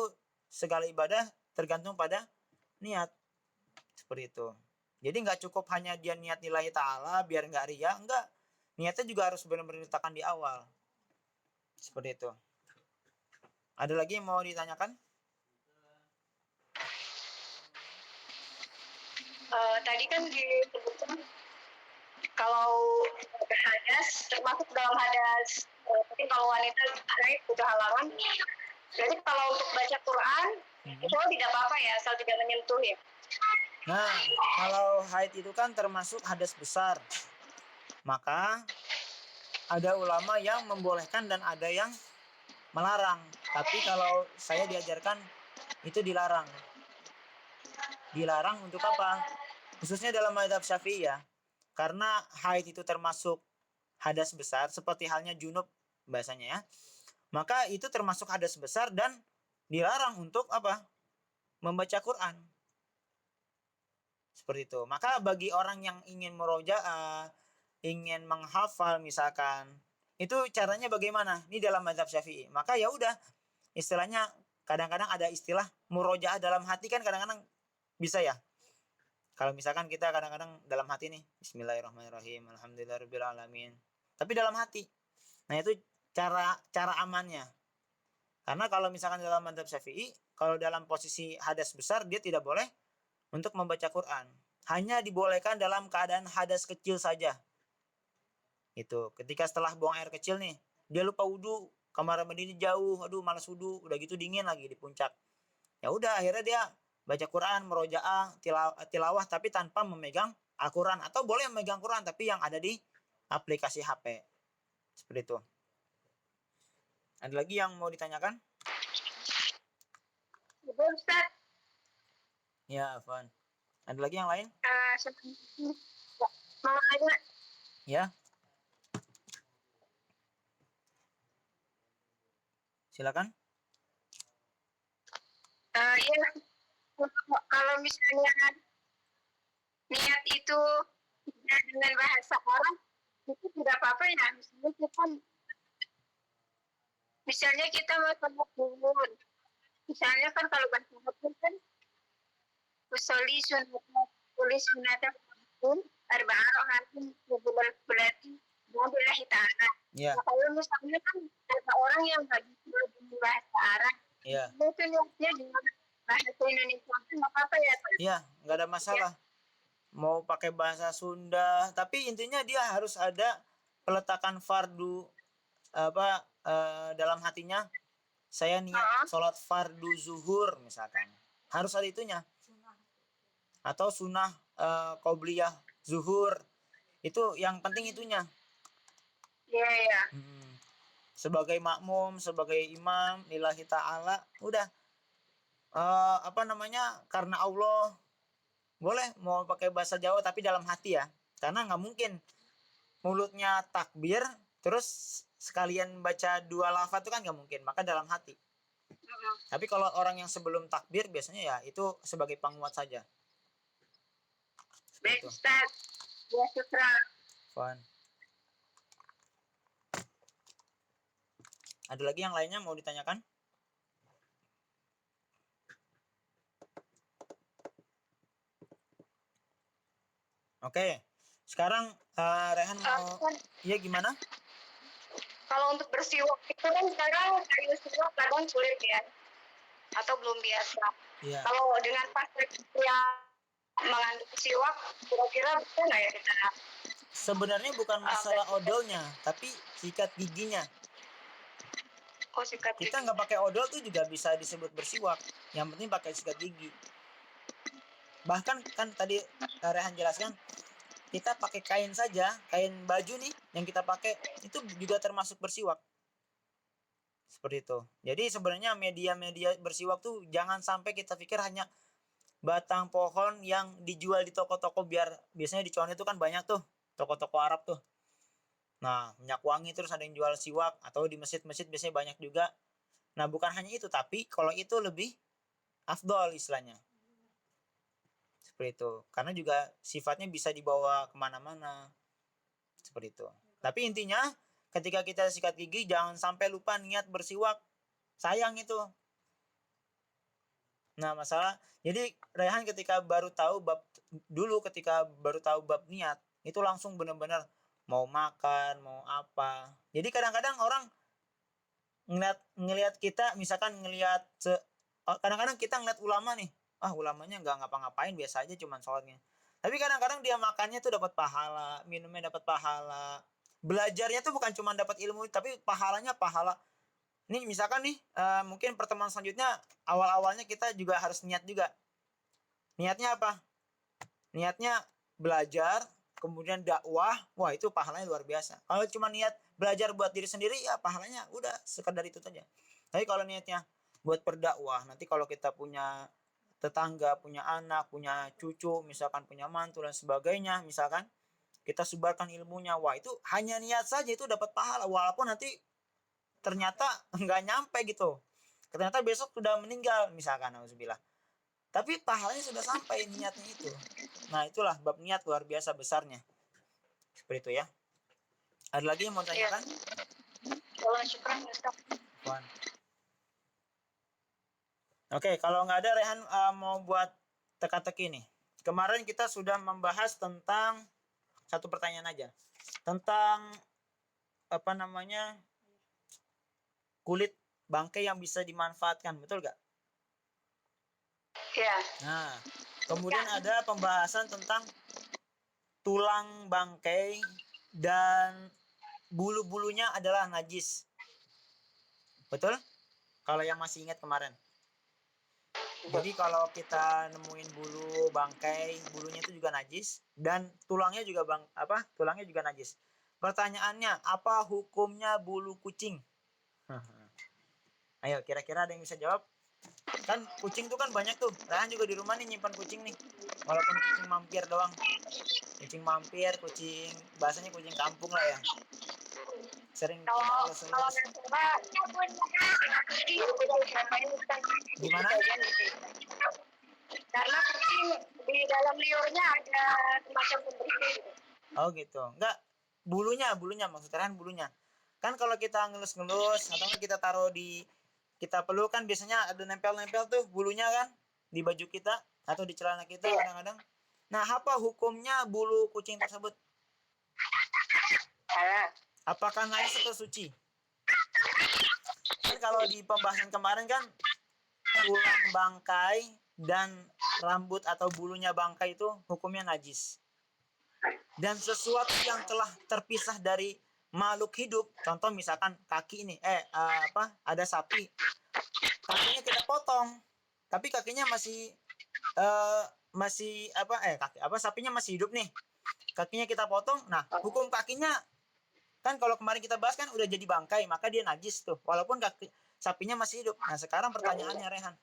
segala ibadah tergantung pada niat. Seperti itu. Jadi nggak cukup hanya dia niat nilai ta'ala biar nggak ria, enggak. Niatnya juga harus benar-benar diletakkan di awal. Seperti itu. Ada lagi yang mau ditanyakan? Tadi kan disebutkan kalau hadas termasuk dalam hadas, mungkin kalau wanita haid udah halangan. Jadi kalau untuk baca Quran itu tidak apa-apa ya, asal tidak menyentuh ya. Nah, kalau haid itu kan termasuk hadas besar. Maka ada ulama yang membolehkan dan ada yang melarang. Tapi kalau saya diajarkan itu dilarang. Dilarang untuk apa? Khususnya dalam mazhab Syafi'i ya. Karena haid itu termasuk hadas besar seperti halnya junub bahasanya ya. Maka itu termasuk hadas besar dan dilarang untuk apa? Membaca Quran. Seperti itu. Maka bagi orang yang ingin murojaah, ingin menghafal misalkan, itu caranya bagaimana? Ini dalam mazhab Syafi'i. Maka ya udah, istilahnya kadang-kadang ada istilah murojaah dalam hati kan kadang-kadang bisa ya. Kalau misalkan kita kadang-kadang dalam hati nih, Bismillahirrahmanirrahim, Alhamdulillahirabbil alamin. Tapi dalam hati. Nah, itu cara amannya. Karena kalau misalkan dalam mazhab Syafi'i, kalau dalam posisi hadas besar dia tidak boleh untuk membaca Quran. Hanya dibolehkan dalam keadaan hadas kecil saja. Itu ketika setelah buang air kecil nih, dia lupa wudu, kamar mandi jauh, aduh malas wudu, udah gitu dingin lagi di puncak. Ya udah akhirnya dia baca Quran, merojaah, tilawah tapi tanpa memegang Al-Quran, atau boleh memegang Quran tapi yang ada di aplikasi HP. Seperti itu. Ada lagi yang mau ditanyakan? Ustaz. Ya, Afwan. Ada lagi yang lain? Mau nanya. Ya. Silakan. Iya, kalau misalnya niat itu dengan bahasa Arab itu tidak apa-apa ya. Misalnya kita mau tadabbur. Misalnya kan kalau bahasa Arab kan usolli sunatan arba'ah rakaatin berarti billahi ta'ala. Ya. Nah, kalau misalnya kan ada orang yang nggak bisa bahasa Arab, Ya. itu niatnya dengan bahasa Indonesia nggak apa-apa ya? Iya, nggak ada masalah. Mau pakai bahasa Sunda, tapi intinya dia harus ada peletakan fardu dalam hatinya. Saya niat sholat fardu zuhur misalkan, harus ada itunya. Atau sunnah qobliyah zuhur, itu yang penting itunya. Iya, iya. Sebagai makmum, sebagai imam lillahi ta'ala, udah karena Allah, boleh mau pakai bahasa Jawa tapi dalam hati ya, karena nggak mungkin mulutnya takbir terus sekalian baca dua lafaz itu kan nggak mungkin, maka dalam hati. Tapi kalau orang yang sebelum takbir biasanya ya itu sebagai penguat saja. Baik, Ustaz. Ya, syukran. Fun. Ada lagi yang lainnya mau ditanyakan? Oke. Sekarang Rehan mau ya gimana? Kalau untuk bersiwak itu kan sekarang kayu siwak kadang sulit ya, atau belum biasa. Iya. Kalau dengan pasta yang mengandung siwak, kira-kira bisa nggak ya kita? Sebenarnya bukan masalah odolnya, tapi sikat giginya. Oh, sikat gigi. Kita nggak pakai odol tuh juga bisa disebut bersiwak. Yang penting pakai sikat gigi. Bahkan kan tadi Rehan jelaskan, kita pakai kain saja, kain baju nih yang kita pakai itu juga termasuk bersiwak. Seperti itu. Jadi sebenarnya media-media bersiwak tuh jangan sampai kita pikir hanya batang pohon yang dijual di toko-toko, biasanya di Condet itu kan banyak tuh toko-toko Arab tuh. Nah, minyak wangi terus ada yang jual siwak, atau di masjid-masjid biasanya banyak juga. Nah, bukan hanya itu, tapi kalau itu lebih afdol istilahnya. Seperti itu. Karena juga sifatnya bisa dibawa kemana-mana. Seperti itu. Tapi intinya ketika kita sikat gigi jangan sampai lupa niat bersiwak. Sayang itu. Nah, masalah jadi Rehan ketika baru tahu bab niat, itu langsung benar-benar mau makan, mau apa. Jadi kadang-kadang orang ngelihat kita, misalkan kadang-kadang kita ngeliat ulama nih, ulamanya nggak ngapa-ngapain, biasa aja cuman sholatnya. Tapi kadang-kadang dia makannya tuh dapat pahala, minumnya dapat pahala, belajarnya tuh bukan cuma dapat ilmu, tapi pahalanya pahala. Ini misalkan nih, mungkin pertemuan selanjutnya awal-awalnya kita juga harus niat juga. Niatnya apa? Niatnya belajar, kemudian dakwah, wah itu pahalanya luar biasa. Kalau cuma niat belajar buat diri sendiri, ya pahalanya udah sekedar itu saja. Tapi kalau niatnya buat berdakwah, nanti kalau kita punya tetangga, punya anak, punya cucu, misalkan punya mantu dan sebagainya, misalkan kita sebarkan ilmunya, wah itu hanya niat saja itu dapat pahala, walaupun nanti ternyata nggak nyampe gitu. Ternyata besok sudah meninggal misalkan, auzubillah. Tapi pahalanya sudah sampai niatnya itu. Nah, itulah bab niat luar biasa besarnya. Seperti itu ya. Ada lagi yang mau tanyakan? syukran Ustaz. Wan. Oke, kalau nggak ada Rehan mau buat teka-teki nih. Kemarin kita sudah membahas tentang satu pertanyaan aja. Tentang apa namanya? Kulit bangkai yang bisa dimanfaatkan, betul nggak? Ya. Nah, kemudian ada pembahasan tentang tulang bangkai dan bulu-bulunya adalah najis. Betul? Kalau yang masih ingat kemarin. Jadi kalau kita nemuin bulu bangkai, bulunya itu juga najis dan tulangnya juga tulangnya juga najis. Pertanyaannya, apa hukumnya bulu kucing? Ayo, kira-kira ada yang bisa jawab? Kan kucing tuh kan banyak tuh. Rehan juga di rumah nih nyimpan kucing nih. Walaupun kucing mampir doang. Kucing mampir, kucing bahasanya kucing kampung lah ya. Sering kita Kalau elus-elus. Gimana? Karena kucing di dalam liurnya ada semacam pembersih. Oh gitu. Enggak, bulunya maksud Rehan bulunya. Kan kalau kita ngelus-ngelus atau kita taruh di kita peluk kan biasanya ada nempel-nempel tuh bulunya kan di baju kita atau di celana kita kadang-kadang. Nah, apa hukumnya bulu kucing tersebut? Apakah najis atau suci? Kan kalau di pembahasan kemarin kan tulang bangkai dan rambut atau bulunya bangkai itu hukumnya najis. Dan sesuatu yang telah terpisah dari makhluk hidup, contoh misalkan kaki ini, ada sapi, kakinya kita potong, tapi kakinya sapinya masih hidup nih, kakinya kita potong, nah hukum kakinya kan kalau kemarin kita bahas kan udah jadi bangkai, maka dia najis tuh, walaupun kaki sapinya masih hidup. Nah sekarang pertanyaannya Rehan,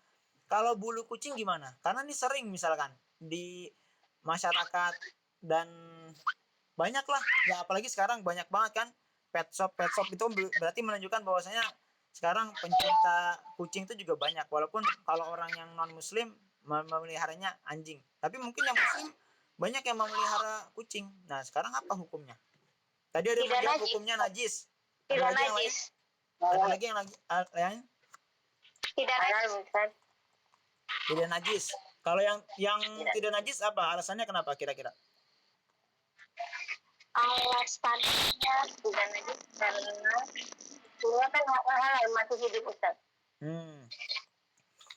kalau bulu kucing gimana? Karena ini sering misalkan di masyarakat dan banyak lah ya, apalagi sekarang banyak banget kan pet shop itu berarti menunjukkan bahwasanya sekarang pencinta kucing itu juga banyak, walaupun kalau orang yang non muslim memeliharanya anjing, tapi mungkin yang muslim banyak yang memelihara kucing. Nah sekarang apa hukumnya? Tadi ada yang menjawab hukumnya najis. Ada lagi yang lain? Ada lagi yang lain? Tidak najis. Tidak najis. Kalau yang tidak najis apa alasannya, kenapa kira-kira? Alasannya tidak najis karena semua kan halal masih hidup Ustaz.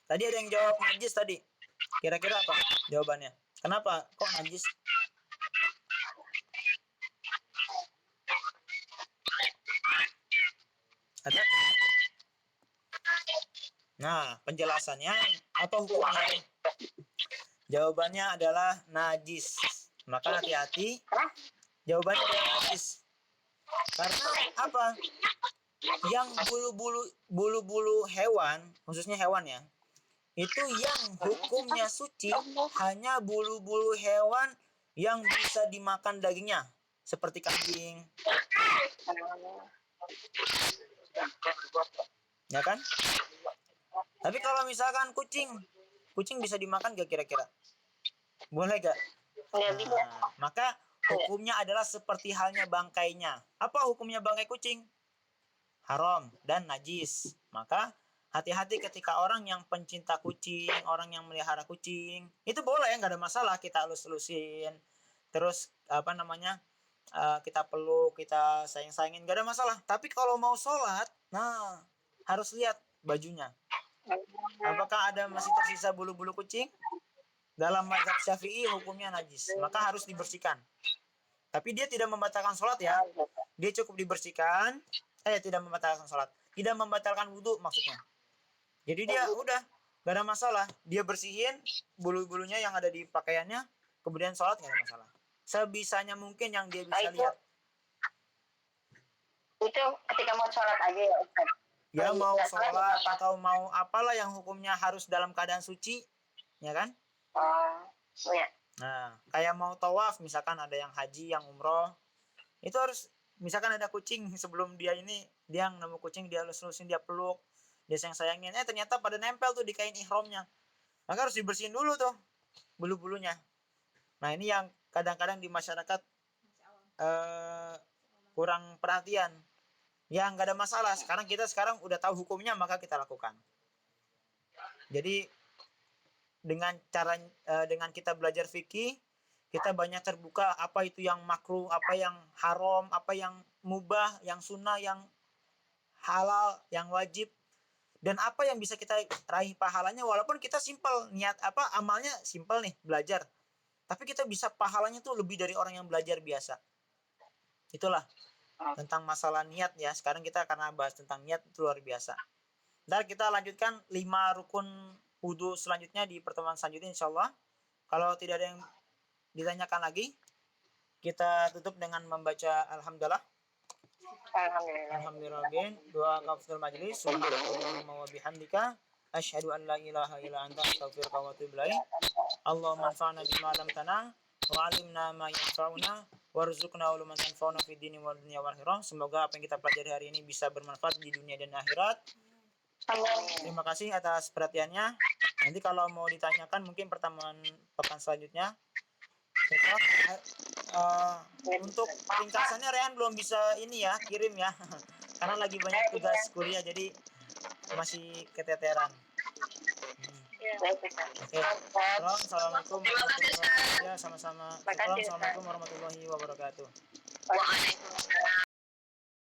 Tadi ada yang jawab najis tadi. Kira-kira apa jawabannya? Kenapa kok najis? Ada? Nah, penjelasannya apa hukumnya? Jawabannya adalah najis. Maka hati-hati. Jawabannya adalah najis. Karena apa? Yang bulu-bulu hewan, khususnya hewan ya, itu yang hukumnya suci hanya bulu-bulu hewan yang bisa dimakan dagingnya, seperti kambing. Ya kan? Tapi kalau misalkan kucing bisa dimakan gak kira-kira? Boleh gak? Nah, maka hukumnya adalah seperti halnya bangkainya. Apa hukumnya bangkai kucing? Haram dan najis. Maka hati-hati ketika orang yang pencinta kucing, orang yang melihara kucing, itu boleh, nggak ada masalah kita elus-elusin, terus kita peluk, kita sayang-sayangin, nggak ada masalah. Tapi kalau mau sholat, nah harus lihat bajunya. Apakah ada masih tersisa bulu-bulu kucing? Dalam mazhab Syafi'i hukumnya najis, maka harus dibersihkan. Tapi dia tidak membatalkan sholat ya. Dia cukup dibersihkan. Tidak membatalkan sholat. Tidak membatalkan wudhu maksudnya. Jadi dia udah gak ada masalah. Dia bersihin bulu-bulunya yang ada di pakaiannya. Kemudian sholat gak ada masalah. Sebisanya mungkin yang dia bisa lihat. Itu ketika mau sholat aja ya Ustaz? Ya mau sholat atau mau apalah yang hukumnya harus dalam keadaan suci. Ya kan? Ya. Nah, kayak mau tawaf, misalkan ada yang haji, yang umroh, itu harus, misalkan ada kucing sebelum dia nemu kucing, dia lus-lusin, dia peluk, dia sayang-sayangin, ternyata pada nempel tuh di kain ihramnya, maka harus dibersihin dulu tuh bulu-bulunya. Nah ini yang kadang-kadang di masyarakat kurang perhatian. Ya nggak ada masalah. Sekarang udah tahu hukumnya, maka kita lakukan. Jadi dengan kita belajar fikih, kita banyak terbuka apa itu yang makruh, apa yang haram, apa yang mubah, yang sunnah, yang halal, yang wajib, dan apa yang bisa kita raih pahalanya. Walaupun kita simpel niat amalnya simpel nih, belajar, tapi kita bisa pahalanya tuh lebih dari orang yang belajar biasa. Itulah tentang masalah niat ya. Sekarang kita akan bahas tentang niat, itu luar biasa. Ntar kita lanjutkan 5 rukun wudhu selanjutnya di pertemuan selanjutnya insyaallah. Kalau tidak ada yang ditanyakan lagi, kita tutup dengan membaca alhamdulillah. Alhamdulillah. Doa kafaratul majlis. Subhanallahumma wa bihamdika asyhadu an la ilaha illa anta astaghfiruka wa atubu ilaik. Allahumma anfa'na bima 'allamtana wa 'allimna ma yanfa'una warzuqna uluman yanfa'una fid dini wal dunya wal akhirah. Semoga apa yang kita pelajari hari ini bisa bermanfaat di dunia dan akhirat. Terima kasih atas perhatiannya. Nanti kalau mau ditanyakan mungkin pertemuan pekan selanjutnya. Untuk ringkasannya Rehan belum bisa ini ya, kirim ya. Karena lagi banyak tugas kuliah jadi masih keteteran. Oke. Assalamualaikum warahmatullahi wabarakatuh. Ya, sama-sama. Assalamualaikum warahmatullahi wabarakatuh. Waalaikumsalam.